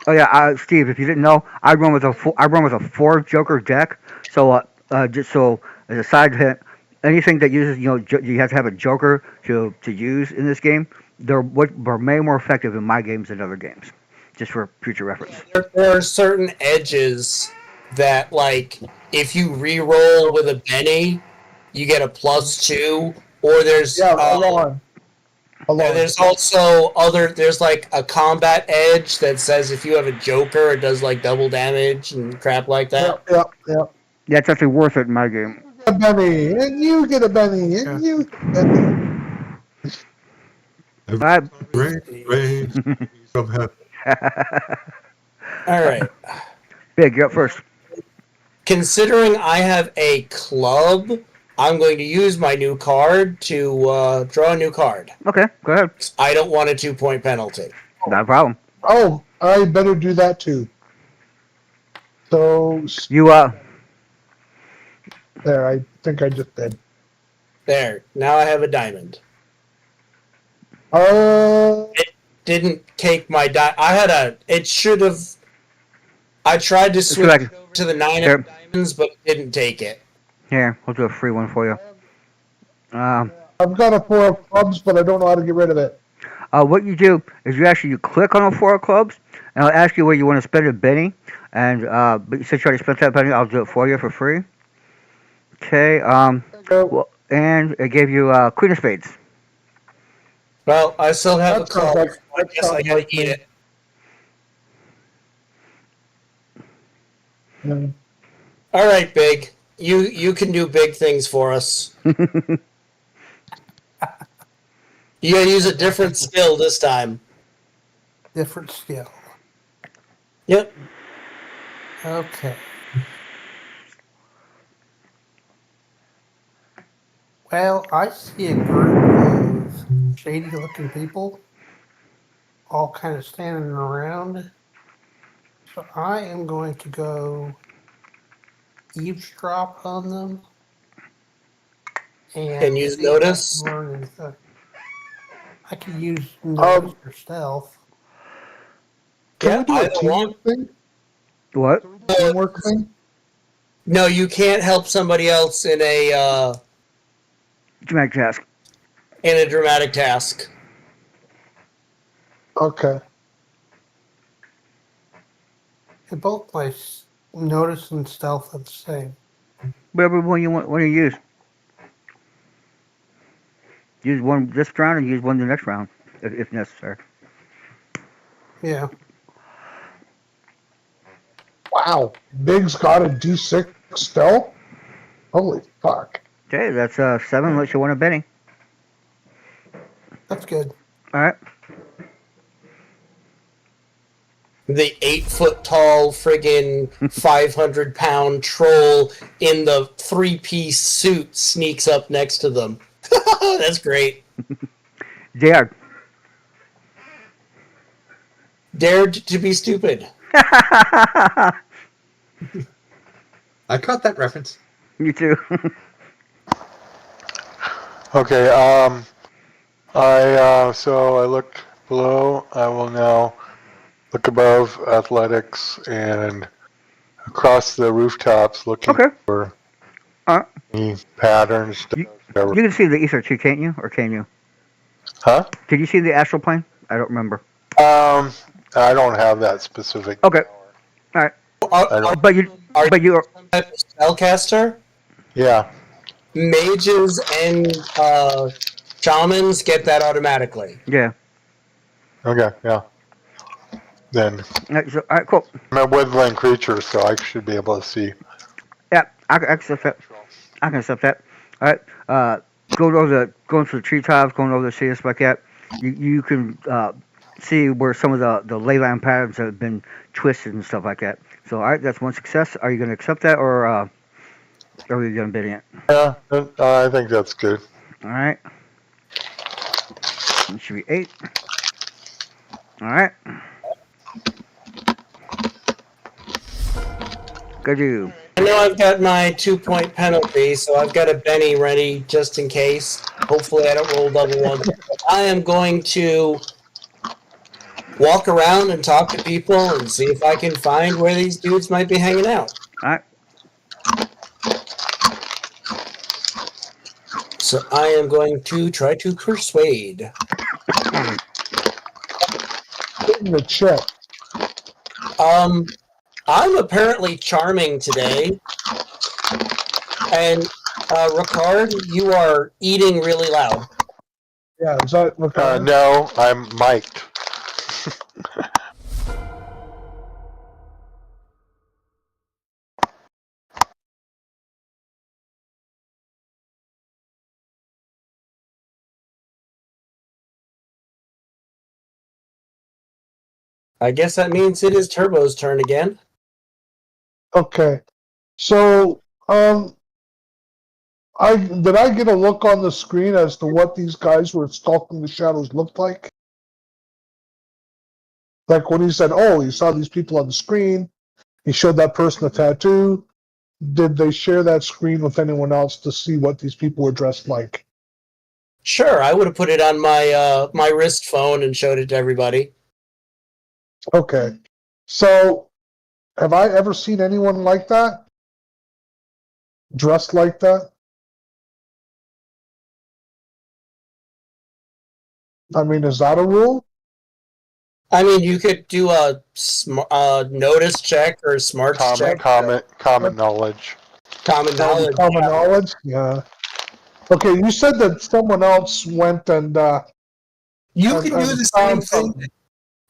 Oh yeah, Steve. If you didn't know, I run with a 4 Joker deck. So just so as a side hint, anything that uses you have to have a Joker to use in this game. They're way more effective in my games than other games. Just for future reference. There are certain edges that, like, if you re-roll with a Benny, you get a +2. Or there's Yeah, alarm. and there's also there's like a combat edge that says if you have a Joker, it does like double damage and crap like that. Yep. That's actually worth it in my game. A Benny, and you get a Benny, and you get a Benny. All right. Rain from heaven. All right. Big, you're up first. Considering I have a club, I'm going to use my new card to draw a new card. Okay, go ahead. I don't want a 2-point penalty. Not a problem. Oh, I better do that too. So You there, I think I just did. There. Now I have a diamond. Didn't take my I had a. It should have. I tried to switch like, it over to the 9 here. of diamonds, but it didn't take it. Here, we'll do a free one for you. I've got a 4 of clubs, but I don't know how to get rid of it. What you do is you click on a 4 of clubs, and I'll ask you where you want to spend a Benny. And but since you already spent that Benny, I'll do it for you for free. Okay. Well, and it gave you Queen of Spades. Well, I still have a That sounds club. like- I guess I gotta like eat me. it. Mm. All right, Big. You can do big things for us. You gotta use a different skill this time. Different skill. Yep. Okay. Well, I see a group of shady-looking people all kind of standing around. So I am going to go eavesdrop on them. And use see if I can notice? learn anything. I could use notice or stealth. Can we do a either one. teamwork thing? What? Teamwork thing? No, you can't help somebody else in a Dramatic task. dramatic task. Okay. And both my notice and stealth are the same. Whatever one you want to use. Use one this round and use one the next round, if necessary. Yeah. Wow. Big's got a D6 stealth? Holy fuck. Okay, that's 7 unless you want a Benny. That's good. All right. The 8-foot-tall friggin' 500-pound troll in the 3-piece suit sneaks up next to them. That's great. Dared. Dared to be stupid. I caught that reference. You too. Okay, so I looked below. I will now look above athletics and across the rooftops looking Okay. for All right. any patterns. You can see the ether too, can't you? Or can you? Huh? Did you see the astral plane? I don't remember. I don't have that specific. Okay. All right. But you are Type of spellcaster? Yeah. Mages and shamans get that automatically. yeah. Okay, yeah. Then All right, cool. I'm a woodland creature, so I should be able to see. Yeah, I can accept that. I can accept that. All right. Going through the treetops, going over the sea and stuff like that. You can see where some of the leyline patterns have been twisted and stuff like that. So, all right, that's one success. Are you going to accept that, or are you going to bid it? Yeah, I think that's good. All right. It should be 8. All right. Good you. I know I've got my 2-point penalty, so I've got a Benny ready just in case. Hopefully I don't roll double one. I am going to walk around and talk to people and see if I can find where these dudes might be hanging out. All right. So I am going to try to persuade. Getting the check. I'm apparently charming today, and Ricard, you are eating really loud. Yeah, is that okay? No, I'm mic'd. I guess that means it is Turbo's turn again. Okay. So, did I get a look on the screen as to what these guys who were stalking the shadows looked like? Like when he said, "Oh, you saw these people on the screen," he showed that person a tattoo. Did they share that screen with anyone else to see what these people were dressed like? Sure, I would have put it on my my wrist phone and showed it to everybody. Okay. So, have I ever seen anyone like that? Dressed like that? I mean, is that a rule? I mean, you could do a notice check or smarts check. Common knowledge. Common knowledge. Common knowledge? Yeah. Okay, you said that someone else went and You can do the same thing.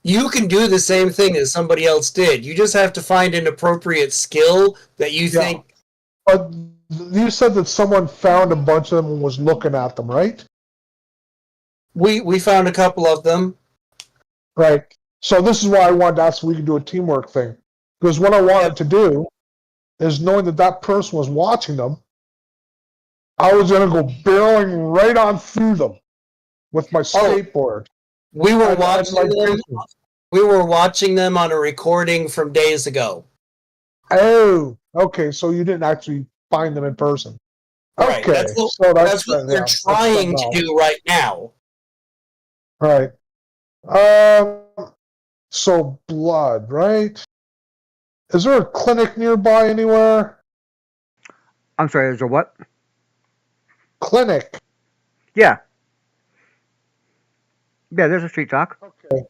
You can do the same thing that somebody else did. You just have to find an appropriate skill that you think. But you said that someone found a bunch of them and was looking at them, right? We found a couple of them. Right. So this is why I wanted to ask if we could do a teamwork thing. Because what I wanted to do is knowing that that person was watching them, I was going to go barreling right on through them with my skateboard. We were I'd watching like them. We were watching them on a recording from days ago. Oh, okay. So you didn't actually find them in person. Right. Okay. That's what they're trying to do right now. Right. So blood, right? Is there a clinic nearby anywhere? I'm sorry, is there what? Clinic. Yeah. Yeah, there's a street doc. Okay.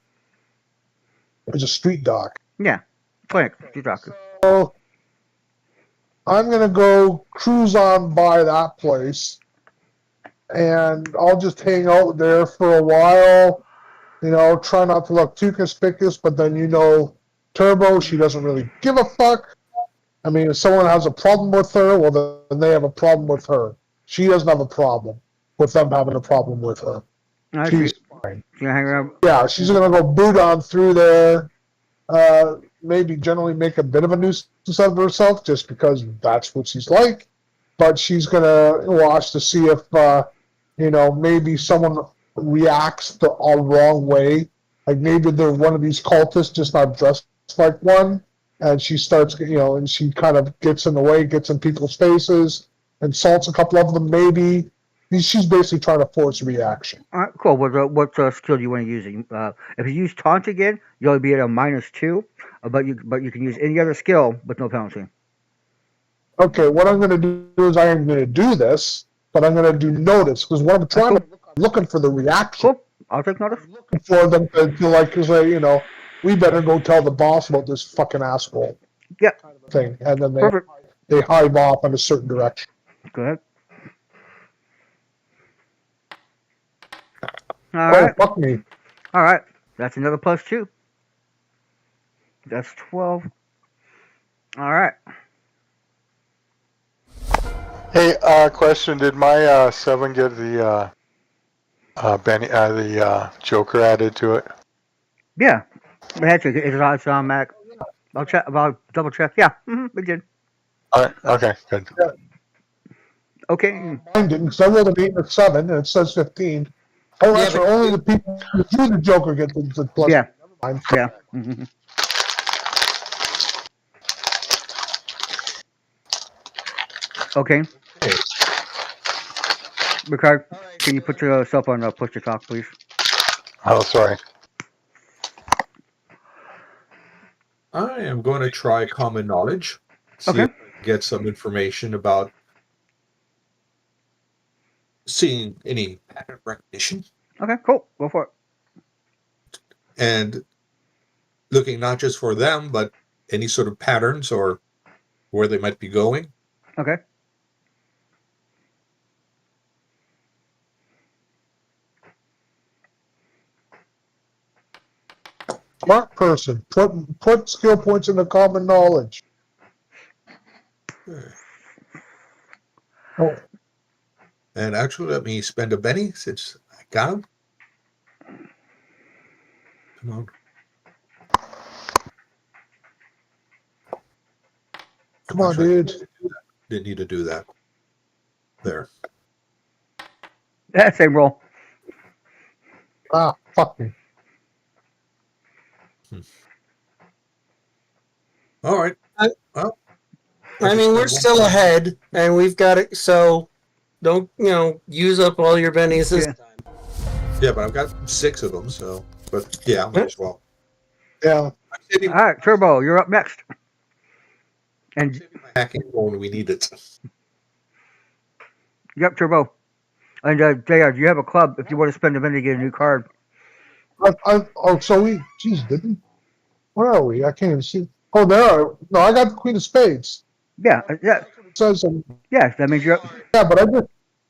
There's a street doc. Yeah. Clinic, street doc. So I'm gonna go cruise on by that place, and I'll just hang out there for a while. You know, try not to look too conspicuous, but then Turbo, she doesn't really give a fuck. I mean, if someone has a problem with her, well, then they have a problem with her. She doesn't have a problem with them having a problem with her. She's fine. You hang around. Yeah, she's gonna go boot on through there. Maybe generally make a bit of a nuisance of herself just because that's what she's like. But she's gonna watch to see if maybe someone reacts the wrong way. Like maybe they're one of these cultists just not dressed like one, and she starts and she kind of gets in the way, gets in people's faces, insults a couple of them maybe. She's basically trying to force a reaction. All right, cool. What skill do you want to use? If you use taunt again, you'll only be at a -2, but you can use any other skill with no penalty. Okay, what I'm going to do is I am going to do this, but I'm going to do notice because what I'm trying to looking for the reaction. Cool. I'll take notice. Looking for them to like say, we better go tell the boss about this fucking asshole. Yeah. Kind of thing, and then Perfect. they hive off in a certain direction. Go ahead. All right. Fuck me. All right. That's another +2. That's 12. All right. Hey, question: did my 7 get the Joker added to it? Yeah. We had to. It's on Mac. I'll check. I'll double check. Yeah. We did. All right. Okay. Good. Yeah. Okay. Mine didn't because I rolled an 8 and a 7, and it says 15. Oh, that's right. Only the people who do the Joker get the plus. Yeah. Never mind. Yeah. Okay. Ricard, can you put yourself on push to talk, please? Oh, sorry. I am going to try common knowledge. See Okay. if I get some information about seeing any pattern recognition Okay, cool. Go for it. and looking not just for them, but any sort of patterns or where they might be going. Okay. Smart person. Put skill points into common knowledge. Oh, And actually, let me spend a penny since I got him. Come on. come on, Actually, dude. didn't need to do that. There. Yeah, same roll. Ah, fuck me. All right. I- Well, I mean, we're still ahead, and we've got it. So don't use up all your bennies this Yeah. time. Yeah, but I've got 6 of them, so. But yeah, I might as well. Yeah. I'm saving All right, Turbo, you're up next. And my hacking roll when we need it. yep, Turbo. And JR, do you have a club if you want to spend a minute to get a new card? So jeez, did we? Where are we? I can't even see. Oh, there are. No, I got the Queen of Spades. Yeah, yeah, It says, yeah. That means you're up. yeah, but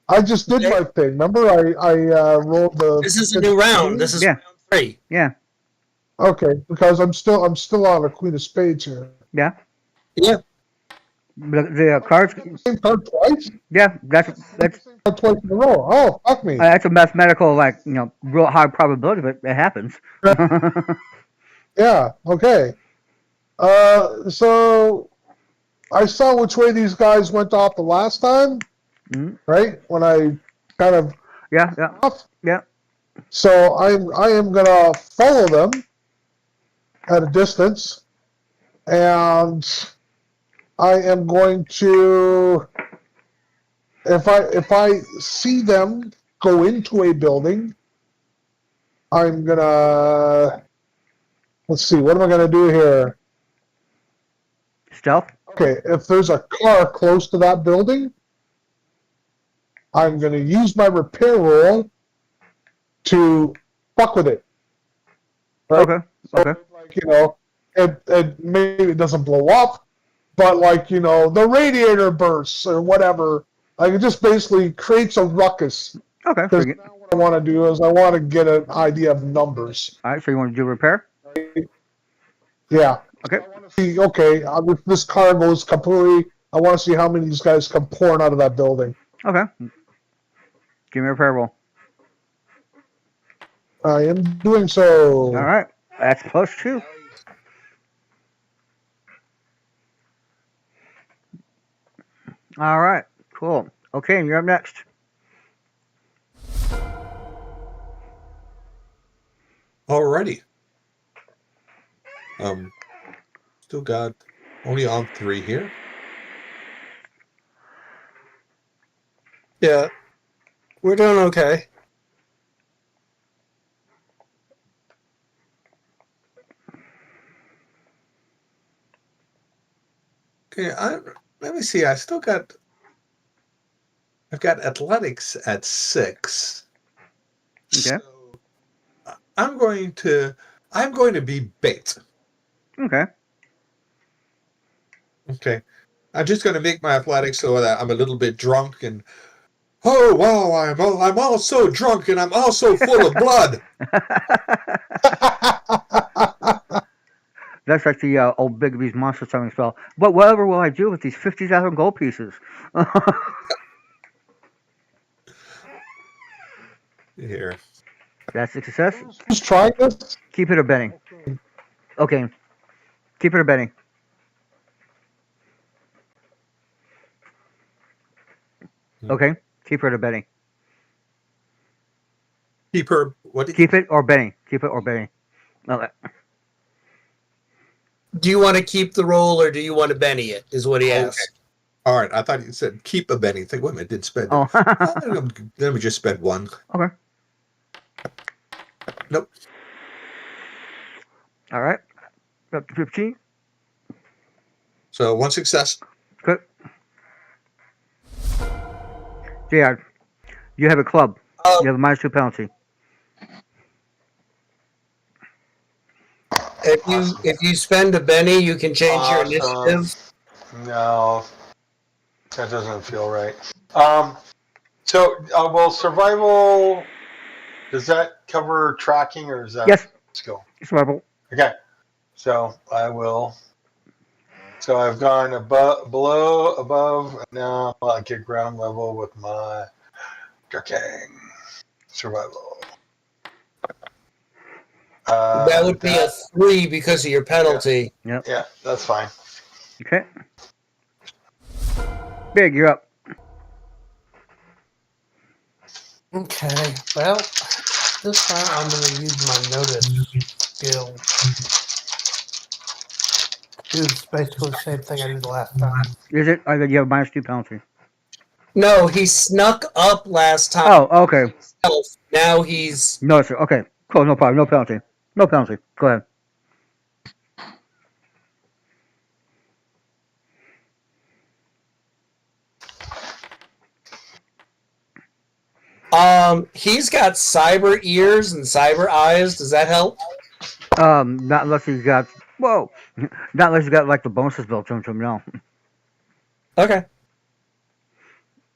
I just did Okay. my thing. Remember, I rolled the. This is a new round. This is Yeah. round 3. Yeah, Okay, because I'm still on a Queen of Spades here. yeah. Yeah. The cards. Same card twice. Yeah, that's Same card twice in a row. Oh, fuck me. that's a mathematical, like, real high probability, but it happens. Yeah. Okay. So I saw which way these guys went off the last time, Mhm. right? When I kind of Yeah, yeah, off. yeah. So I am gonna follow them at a distance, and I am going to if I see them go into a building, I'm gonna let's see, what am I gonna do here? Stealth. Okay, if there's a car close to that building, I'm gonna use my repair roll to fuck with it. Right? Okay. So, Okay. like, it maybe it doesn't blow up, but like, the radiator bursts or whatever. Like, it just basically creates a ruckus. Okay. So Because now what I want to do is I want to get an idea of numbers. all right. So you want to do repair? Yeah. Okay. See, okay, if this car goes completely, I want to see how many of these guys come pouring out of that building. Okay. Give me a repair roll. I am doing so. All right. That's +2. All right. Cool. Okay, and you're up next. Alrighty. Still got only on 3 here. Yeah. We're doing okay. Okay, let me see. I've got athletics at 6. Okay. So I'm going to be bait. Okay. Okay. I'm just going to make my athletics so that I'm a little bit drunk and oh wow, I'm all so drunk and I'm also full of blood. That's like the old Big B's monster summoning spell. But whatever will I do with these 50,000 gold pieces? Here. That's a success. Who's trying this? Keep it or betting. Okay. Keep it or betting. Okay. Keep it or betting. Keep her. What? Keep it or betting. Keep it or betting. Okay. Do you want to keep the roll or do you want to Benny it? Is what he asked. All right. I thought you said keep a Benny. Think, wait a minute, didn't spend it. Oh. Let me just spend 1. Okay. Nope. All right. Up to 15. So 1 success. Good. JR, you have a club. You have a -2 penalty. If you spend a Benny, you can change your Awesome. initiative. No, that doesn't feel right. Well, survival, does that cover tracking or is that Yes. skill? Survival. Okay. So I will. So I've gone below, above, and now I get ground level with my Darking survival. That would be a 3 because of your penalty. Yep. Yeah, that's fine. Okay. Big, you're up. Okay, well, this time I'm going to use my notice skill. Do basically the same thing I did last time. Is it? I you have -2 penalty. No, he snuck up last time. Oh, okay. Now he's. No, sir. Okay. Cool. No problem. No penalty. No penalty. Go ahead. He's got cyber ears and cyber eyes. Does that help? Not unless he's got. Whoa. Not unless he's got like the bonuses built into him. No. Okay.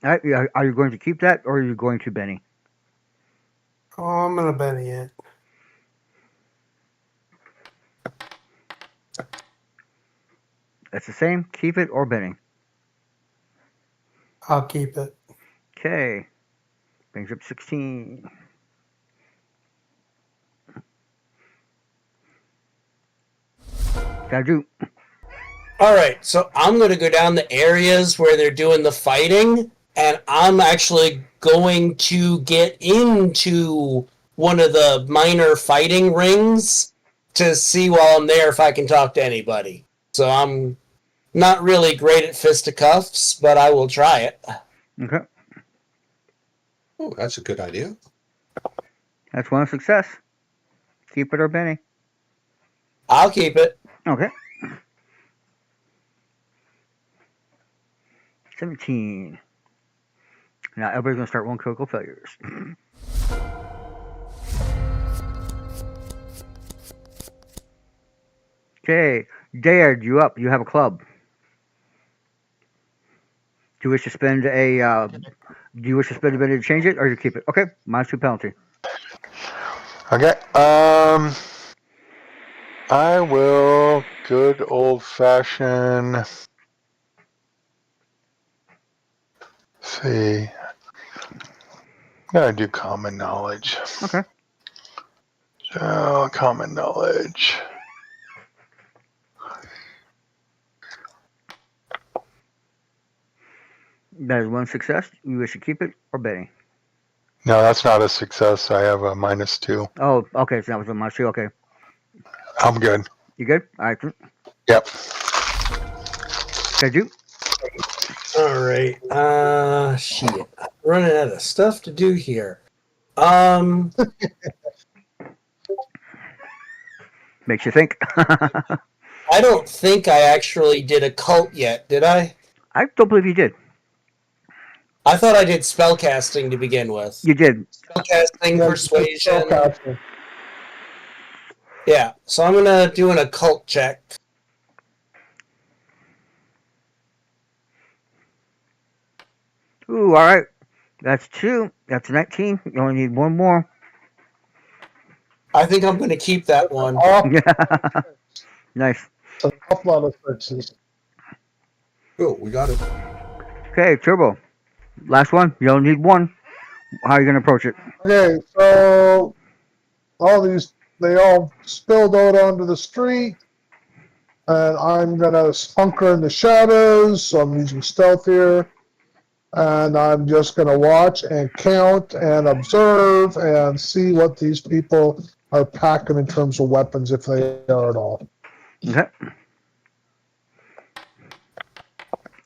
All right, are you going to keep that, or are you going to Benny? Oh, I'm going to Benny it. That's the same. Keep it or Benny. I'll keep it. Okay. Brings up 16. Gotta do. All right, so I'm going to go down the areas where they're doing the fighting, and I'm actually going to get into one of the minor fighting rings to see while I'm there if I can talk to anybody. So I'm not really great at fisticuffs, but I will try it. Okay. Oh, that's a good idea. That's one success. Keep it or Benny. I'll keep it. Okay. 17. Now everybody's gonna start rolling critical failures. Okay, Dared, you up? You have a club. Do you wish to spend a? Do you wish to spend a minute to change it, or you keep it? Okay, -2 penalty. Okay. I will good old fashioned. See. Gotta do common knowledge. Okay. So, common knowledge. That is one success. You wish to keep it or Benny? No, that's not a success. I have a -2. Oh, okay. So that was a -2. Okay. I'm good. You good? All right. Yep. Did you? All right. Shit. I'm running out of stuff to do here. Makes you think. I don't think I actually did a cult yet, did I? I don't believe you did. I thought I did spellcasting to begin with. You did. Spellcasting, Yeah, persuasion. spellcasting. Yeah, so I'm gonna do an occult check. Ooh, all right. That's 2. That's 19. You only need one more. I think I'm gonna keep that one. Nice. An awful lot of fixes. Oh, we got it. Okay, Turbo. Last one. You only need one. How are you gonna approach it? Okay, so they all spilled out onto the street, and I'm gonna hunker in the shadows. So I'm using stealth here, and I'm just gonna watch and count and observe and see what these people are packing in terms of weapons, if they are at all. Okay.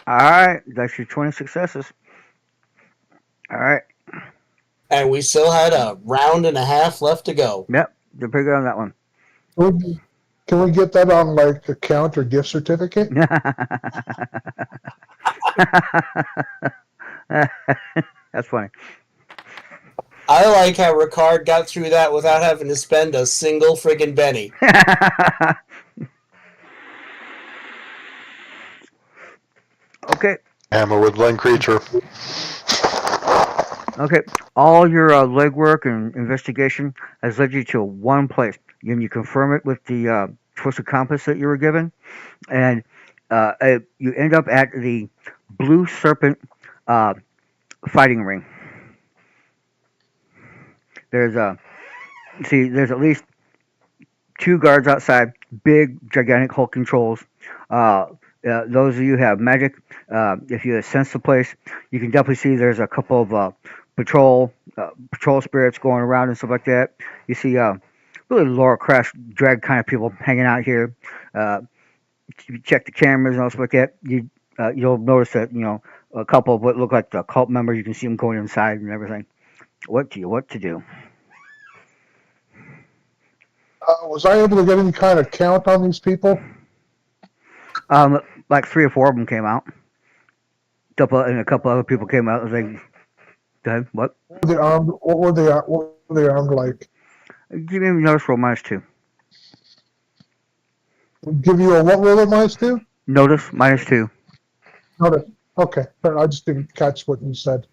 All right. That's your 20 successes. All right. And we still had a round and a half left to go. Yep. You're pretty good on that one. Can we get that on like a count or gift certificate? That's funny. I like how Ricard got through that without having to spend a single friggin' penny. Okay. Hammer with Lane Creature. Okay, all your legwork and investigation has led you to one place. You confirm it with the twisted compass that you were given, and you end up at the Blue Serpent uh, fighting ring. There's there's at least two guards outside, big, gigantic hulking trolls. Uh, those of you who have magic, if you sense the place, you can definitely see there's a couple of patrol spirits going around and stuff like that. You see really Laura Crash drag kind of people hanging out here. Uh, if you check the cameras and all stuff like that, you'll notice that a couple of what look like the cult members. You can see them going inside and everything. What to do? Was I able to get any kind of count on these people? Like three or four of them came out. And a couple other people came out. I was like, "Go ahead, what? Were they armed? What were they armed like? Give me a notice roll -2. Give you a what roll of mice too? Notice -2. Notice. Okay, I just didn't catch what you said.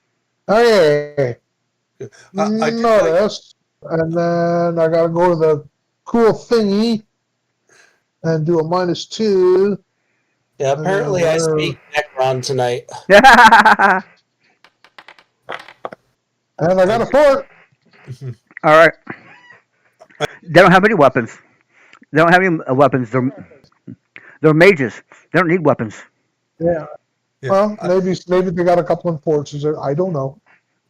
Hey, I did notice, and then I gotta go to the cool thingy and do a -2. Yeah, apparently I speak Necron tonight. And I got a 4. All right. They don't have any weapons. They don't have any weapons. They're mages. They don't need weapons. Yeah. Yeah, Well, maybe they got a couple of forces. I don't know.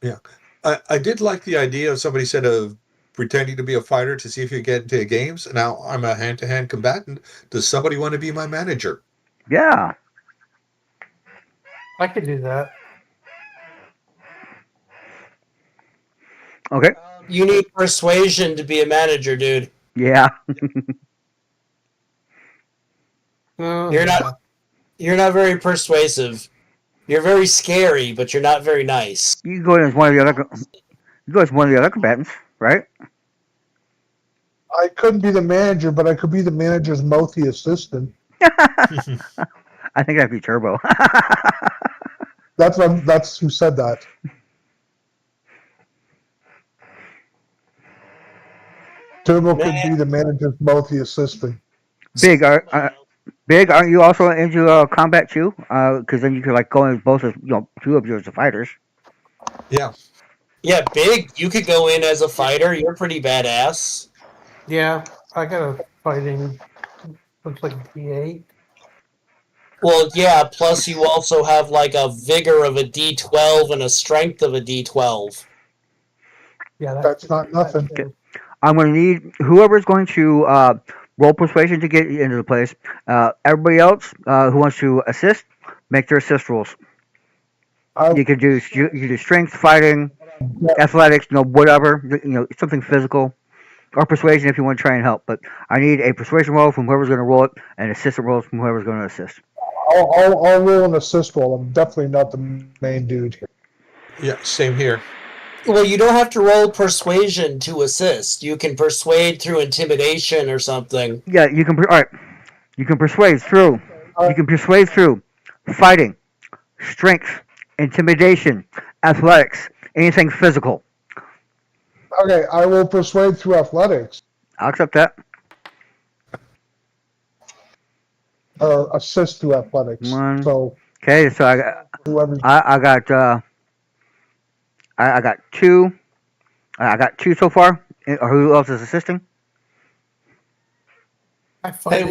yeah. I did like the idea of somebody said of pretending to be a fighter to see if you get into games. Now I'm a hand-to-hand combatant. Does somebody want to be my manager? Yeah. I could do that. Okay. You need persuasion to be a manager, dude. Yeah. Oh, You're not you're not very persuasive. You're very scary, but you're not very nice. You can go in as one of the other. You go as one of the other combatants, right? I couldn't be the manager, but I could be the manager's mouthy assistant. I think that'd be Turbo. That's who said that. Turbo could be the manager's mouthy assistant. Big, Big, aren't you also into combat too? Because then you could like go in as both as two of you as the fighters. Yeah. Yeah, Big, you could go in as a fighter. You're pretty badass. yeah. I got a fighting. Looks like a D8. Well, yeah, plus you also have like a vigor of a D12 and a strength of a D12. Yeah, That's not nothing. I'm going to need whoever's going to roll persuasion to get into the place. Everybody else who wants to assist, make their assist rolls. You can do strength, fighting, athletics, whatever, something physical, or persuasion if you want to try and help. But I need a persuasion roll from whoever's going to roll it, and assistant rolls from whoever's going to assist. I'll roll an assist roll. I'm definitely not the main dude here. Yeah, same here. Well, you don't have to roll persuasion to assist. You can persuade through intimidation or something. Yeah, you can. All right, you can persuade through. You can persuade through fighting, strength, intimidation, athletics, anything physical. Okay, I will persuade through athletics. I'll accept that. Assist through athletics. One. So Okay, so I got whoever. I got two. I got two so far. Or who else is assisting? I fight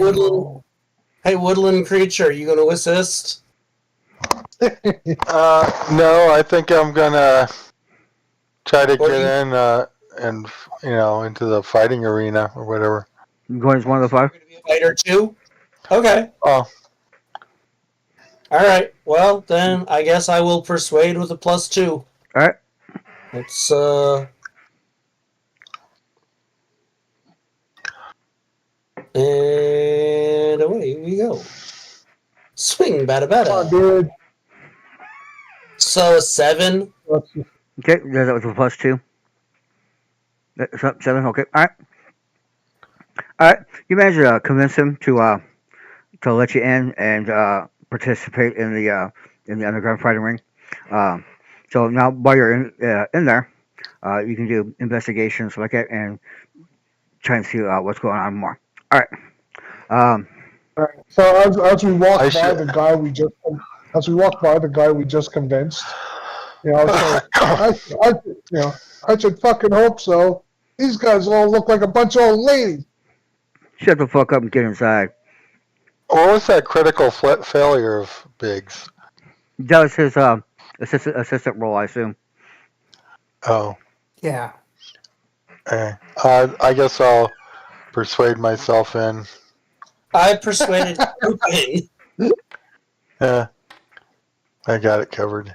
Hey, woodland creature, you going to assist? No, I think I'm gonna try to get in and into the fighting arena or whatever. You going as one of the five? Fighter 2? Okay. Oh, All right. Well, then I guess I will persuade with a +2. All right. Let's and away we go. Swing, bada Come on, bada. dude. So 7. Let's see. Okay, that was a +2. That's 7. Okay. All right. All right. You managed to convince him to let you in and participate in the underground fighting ring. So now while you're in there, you can do investigations like that and try and see what's going on more. All right. Um, All right. So as we walk I by should. the guy we just as we walk by the guy we just convinced, you know, so I should fucking hope so. These guys all look like a bunch of old ladies. shut the fuck up and get inside. What was that critical failure of Biggs? Does his assistant role, I assume. Oh, Yeah. I guess I'll persuade myself in. I persuaded you in. Yeah, I got it covered.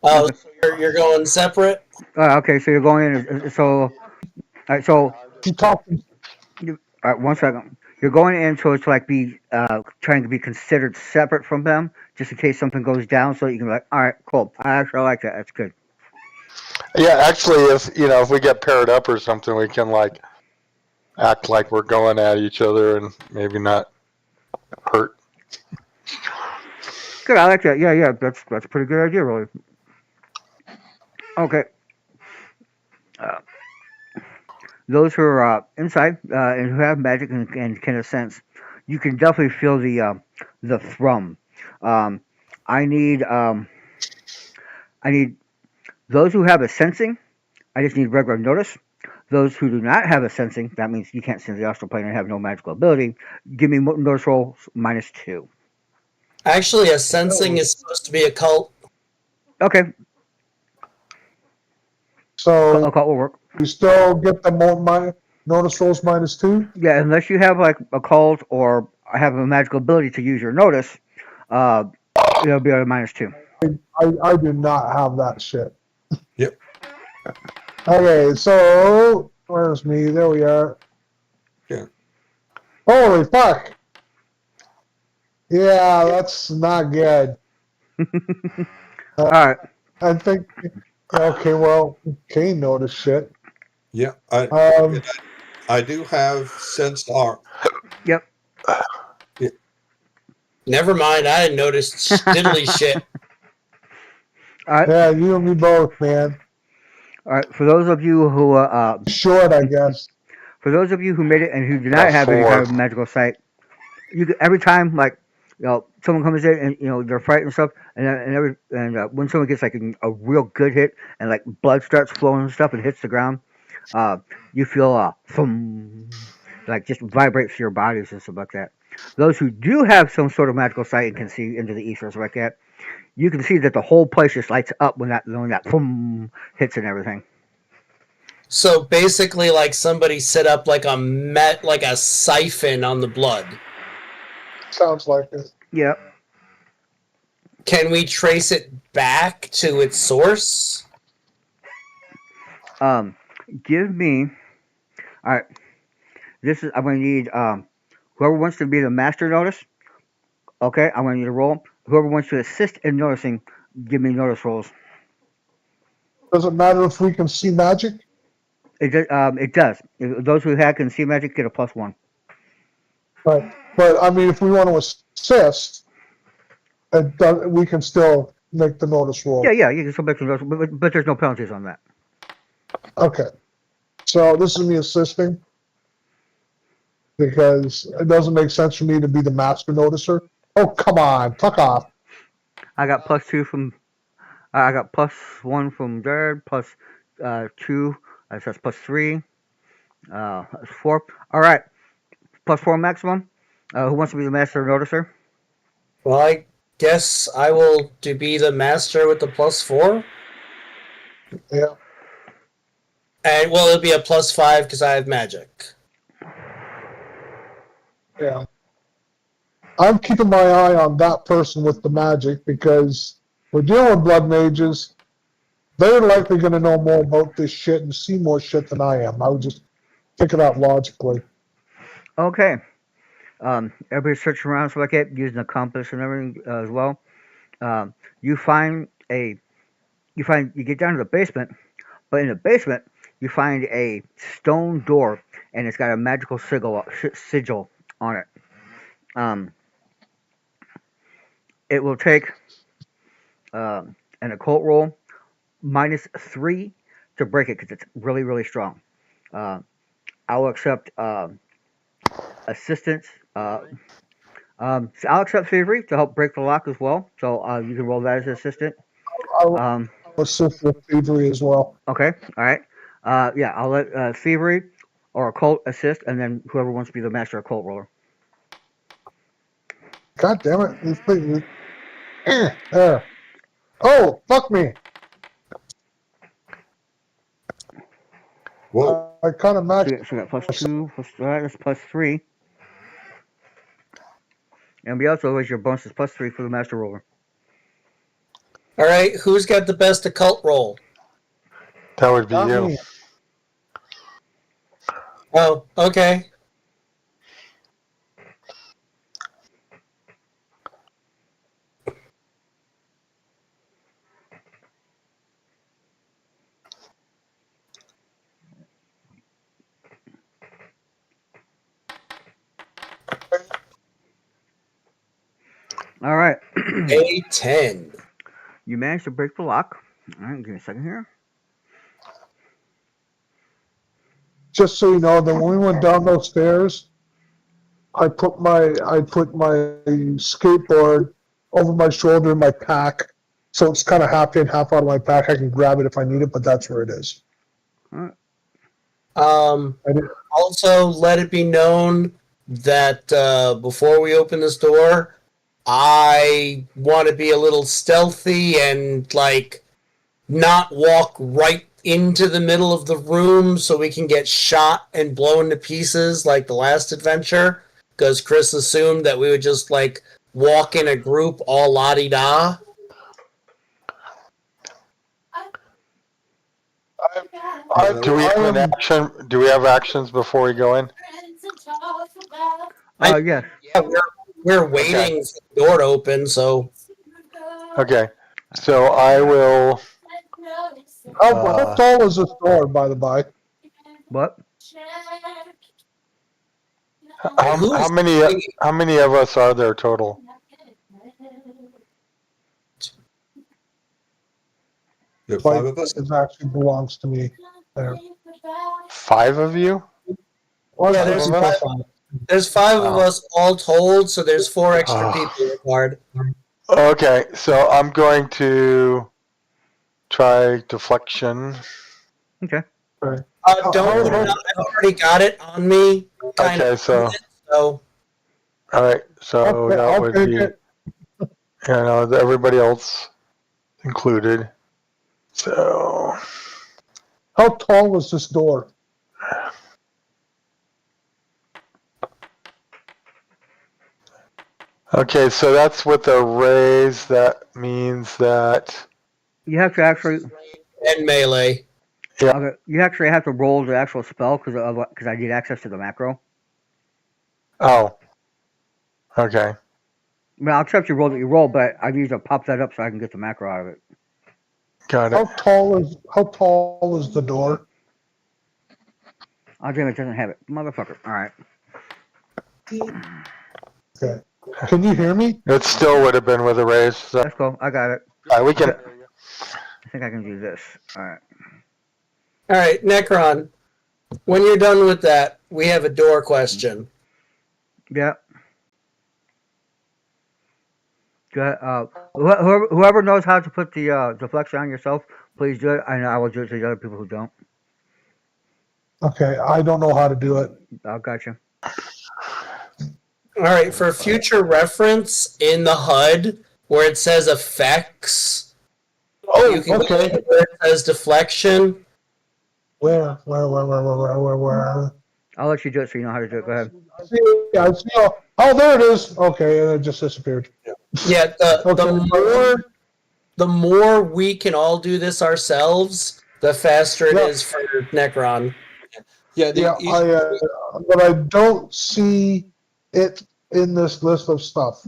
Oh, Okay. so you're going separate? Okay, so you're going in. So, all right. So, Keep talking. all right. 1 second. You're going in so it's like be trying to be considered separate from them, just in case something goes down, so you can be like, all right, cool. I actually like that. That's good. Yeah, actually, if we get paired up or something, we can like act like we're going at each other and maybe not hurt. Good. I like that. Yeah, yeah. That's a pretty good idea, really. Okay. Uh, those who are inside and who have magic and can sense, you can definitely feel the thrum. Um, I need I need those who have a sensing. I just need regular notice. Those who do not have a sensing, that means you can't sense the astral plane and have no magical ability. Give me notice roll -2. Actually, a sensing is supposed to be a cult. Okay, So occult will work. you still get the notice rolls -2. Yeah, unless you have like a cult or have a magical ability to use your notice, uh, it'll be a -2. I do not have that shit. Yep. Okay, so where's me? There we are. Yeah. Holy fuck! Yeah, that's not good. All right. I think. Okay, well, Kane noticed shit. Yeah. I do have sensed arm. Yep. Never mind, I didn't notice diddly shit. All right. Yeah, you and me both, man. All right. For those of you who Short, I guess. for those of you who made it and who do not Got have any kind 4. of magical sight, you could, every time like someone comes in and they're frightened and stuff, and when someone gets like a real good hit and like blood starts flowing and stuff and hits the ground, you feel thum, like just vibrates through your bodies and stuff like that. Those who do have some sort of magical sight and can see into the ether and stuff like that, you can see that the whole place just lights up when that thum hits and everything. So basically, like somebody set up like a siphon on the blood. Sounds like it. Yep. Can we trace it back to its source? Give me. All right. I'm gonna need whoever wants to be the master notice. Okay, I'm gonna need a roll. Whoever wants to assist in noticing, give me notice rolls. Does it matter if we can see magic? It does. Those who can see magic get a +1. Right. But I mean, if we want to assist, we can still make the notice roll. Yeah, yeah, you can still make the notice, but there's no penalties on that. Okay. So this is me assisting because it doesn't make sense for me to be the master noticer. Oh, come on. Fuck off. I got +2 from. I got +1 from Jared, +2. So that's +3. That's 4. All right, +4 maximum. Who wants to be the master noticer? Well, I guess I will be the master with the +4. Yeah. And well, it'll be a +5 because I have magic. Yeah. I'm keeping my eye on that person with the magic because we're dealing with blood mages. They're likely going to know more about this shit and see more shit than I am. I would just pick it out logically. Okay. Everybody's searching around so like that, using a compass and everything as well. You find you get down to the basement, but in the basement you find a stone door and it's got a magical sigil on it. It will take an an occult roll, -3 to break it because it's really, really strong. I'll accept assistance. So I'll accept Savory to help break the lock as well. So you can roll that as an assistant. I'll Um, assist with thievery as well. okay, all right. Yeah, I'll let Thievery or Occult assist, and then whoever wants to be the master occult roller. God damn it! This thing is there. Oh, fuck me! Whoa. I kind of matched. So you got +2, that's +3. Anybody else? Otherwise, your bonus is +3 for the master roller. All right, who's got the best occult roll? That would be Not you. me. Oh, okay. All right. A10. You managed to break the lock. All right, give me a second here. Just so you know, that when we went down those stairs, I put my skateboard over my shoulder in my pack, so it's kind of half in, half out of my pack. I can grab it if I need it, but that's where it is. All right. I didn't, Also, let it be known that before we open this door, I want to be a little stealthy and like not walk right into the middle of the room so we can get shot and blown to pieces like the last adventure. Because Chris assumed that we would just like walk in a group all la-di-da. Do we have an action? Do we have actions before we go in? Yes. Yeah, we're waiting for the door to open, so Okay. So I will. how tall is this door, by the by? What? How many of us are there total? There are Like, 5 of us? it actually belongs to me. There. 5 of you? Well, Yeah, that's there's fine. five. There's 5 of us all told, so there's 4 extra Oh. people required. Okay, so I'm going to try deflection. Okay. Right. Don't put it on. I've already got it on me. Kind Okay, of. so So all right, so Okay, that I'll would take be it. everybody else included. So How tall was this door? okay, so that's with a raise. That means that You have to actually. and melee. Yeah. Okay. You actually have to roll the actual spell because I need access to the macro. oh, okay. I mean, I'll accept your roll that you roll, but I need to pop that up so I can get the macro out of it. Got it. How tall is the door? Oh, damn, it doesn't have it. Motherfucker. All right. Okay. Can you hear me? It still would have been with a raise. So Let's go. I got it. we can. I think I can do this. All right. All right, Necron. When you're done with that, we have a door question. Yeah. Go ahead. Whoever knows how to put the deflection on yourself, please do it. I will do it to the other people who don't. Okay, I don't know how to do it. I gotcha. All right, for future reference, in the HUD where it says effects, you can go okay. to where it says deflection. Where? I'll let you do it so you know how to do it. Go ahead. I see. Oh, there it is. Okay, and it just disappeared. Yeah, the Okay. the more we can all do this ourselves, the faster it Yeah. is for Necron. Yeah, But I don't see it in this list of stuff.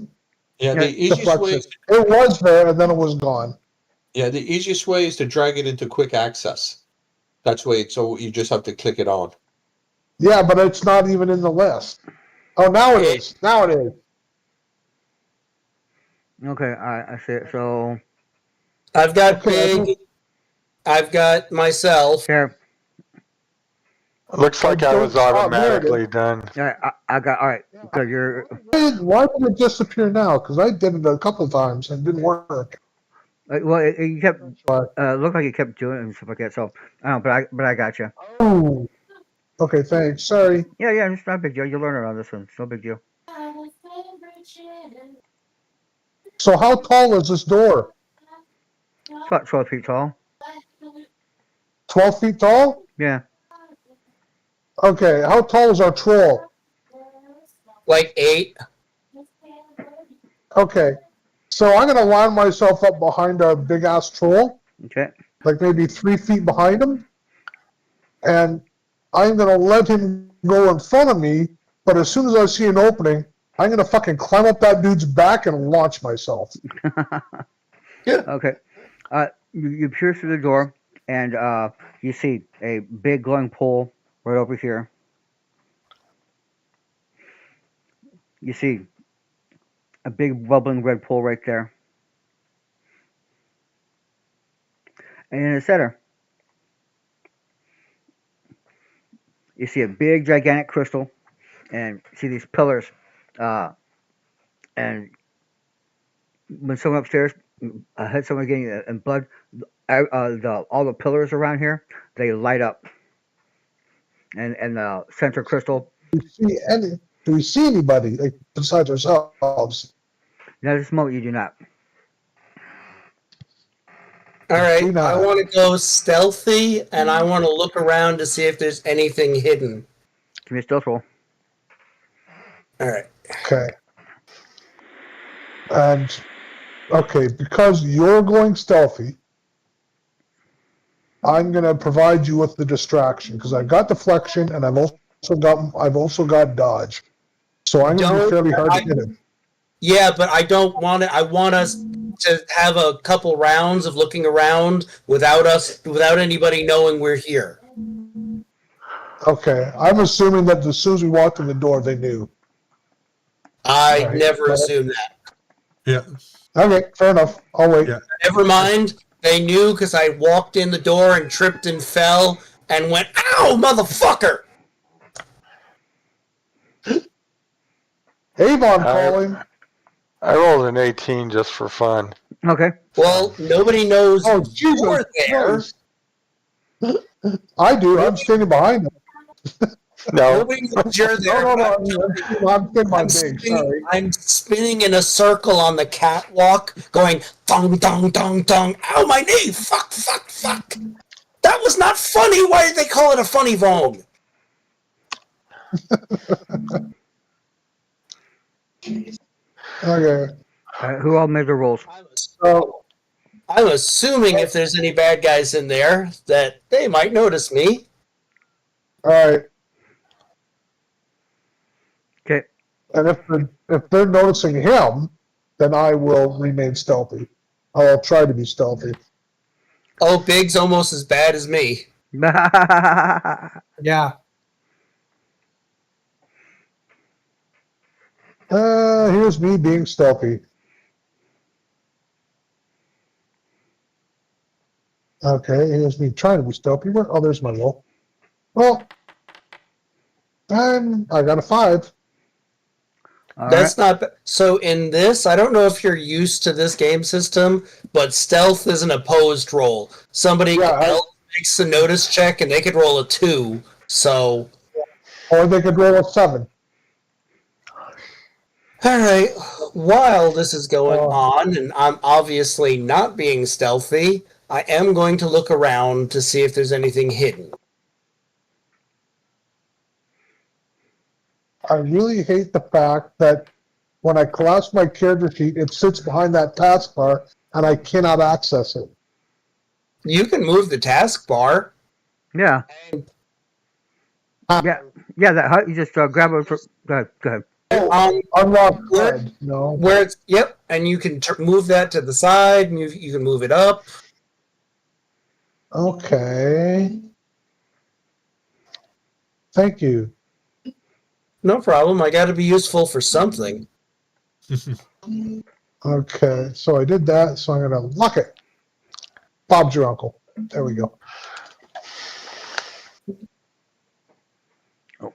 the easiest way. Deflection. It was there, and then it was gone. Yeah, the easiest way is to drag it into quick access. That's way. So you just have to click it on. Yeah, but it's not even in the list. Oh, now it is. Now it is. Okay. All right. I see it. So I've got Okay, Big. I've got myself. Here. Looks like I was there it automatically is. done. All right, I got. All right, good. You're. Why did it disappear now? Because I did it a couple times and it didn't work. Well, you kept. But, Looked like you kept doing it and stuff like that. So, I don't know, but I got you. oh, okay, thanks. Sorry. Yeah, yeah. It's not a big deal. You learn it on this one. It's no big deal. So how tall is this door? It's about 12 feet tall. 12 feet tall? Yeah. Okay, how tall is our troll? Like 8. Okay, so I'm going to line myself up behind our big ass troll, Okay. like maybe 3 feet behind him, and I'm going to let him go in front of me, but as soon as I see an opening, I'm going to fucking climb up that dude's back and launch myself. Yeah. Okay. You pierce through the door, and you see a big glowing pole right over here. You see a big bubbling red pool right there. And in the center, you see a big, gigantic crystal, and see these pillars. And when someone upstairs hit someone getting in blood, all the pillars around here, they light up. And the center crystal. Do we see anybody like, besides ourselves? Now, at this moment, you do not. All right. Do not. I want to go stealthy, and I want to look around to see if there's anything hidden. Give me a stealth roll. All right. Okay. And okay, because you're going stealthy, I'm gonna provide you with the distraction because I got deflection and I've also got dodge. So I'm gonna be fairly hard to hit him. Yeah, but I don't want it. I want us to have a couple rounds of looking around without anybody knowing we're here. Okay, I'm assuming that as soon as we walked in the door, they knew. I Right. never assume that. Yeah. Okay, fair enough. I'll wait. Yeah. Never mind. They knew because I walked in the door and tripped and fell and went, "Ow, motherfucker!" Avon calling. I rolled an 18 just for fun. Okay. Well, nobody knows Oh, you're Jesus there. Christ. I do. I'm standing behind him. No, Nobody knows you're there. No, I'm in my big. Sorry. I'm spinning in a circle on the catwalk, going dong dong dong dong. Ow, my knee! Fuck, fuck, fuck! That was not funny. Why did they call it a funny bone? Okay. Who all made the rolls? So I'm assuming if there's any bad guys in there that they might notice me. all right. Okay. And if they're noticing him, then I will remain stealthy. I'll try to be stealthy. Oh, Big's almost as bad as me. Yeah. Here's me being stealthy. Okay, here's me trying to be stealthy. Oh, there's my roll. Well, I got a 5. All That's right. not so. In this, I don't know if you're used to this game system, but stealth is an opposed roll. Somebody else makes a notice check, and they could roll a 2. So, Or they could roll a 7. all right. While this is going on, and I'm obviously not being stealthy, I am going to look around to see if there's anything hidden. I really hate the fact that when I collapse my character sheet, it sits behind that taskbar and I cannot access it. You can move the taskbar. Yeah. Yeah. That you just grab it. Go ahead. Unlock where- HUD. No. Where it's and you can move that to the side, and you can move it up. Okay. Thank you. No problem. I got to be useful for something. Okay, so I did that, so I'm gonna lock it. Bob's your uncle. There we go. Oh.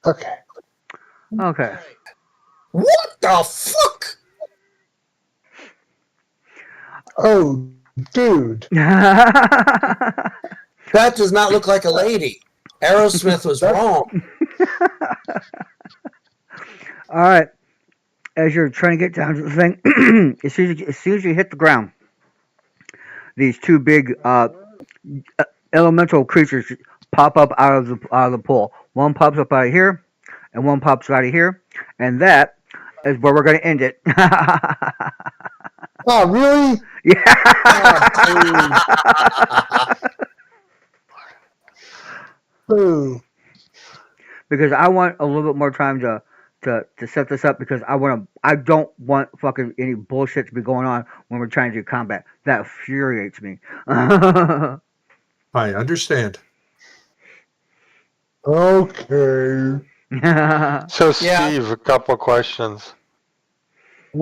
Okay. Okay. What the fuck? Oh, dude. That does not look like a lady. Aerosmith was wrong. All right. As you're trying to get down to the thing, as soon as you hit the ground, these two big elemental creatures pop up out of the pool. One pops up out of here, and one pops out of here, and that is where we're going to end it. Oh, really? Yeah. Boo. Because I want a little bit more time to set this up because I don't want fucking any bullshit to be going on when we're trying to do combat. That infuriates me. I understand. Okay. So, Steve, a couple questions.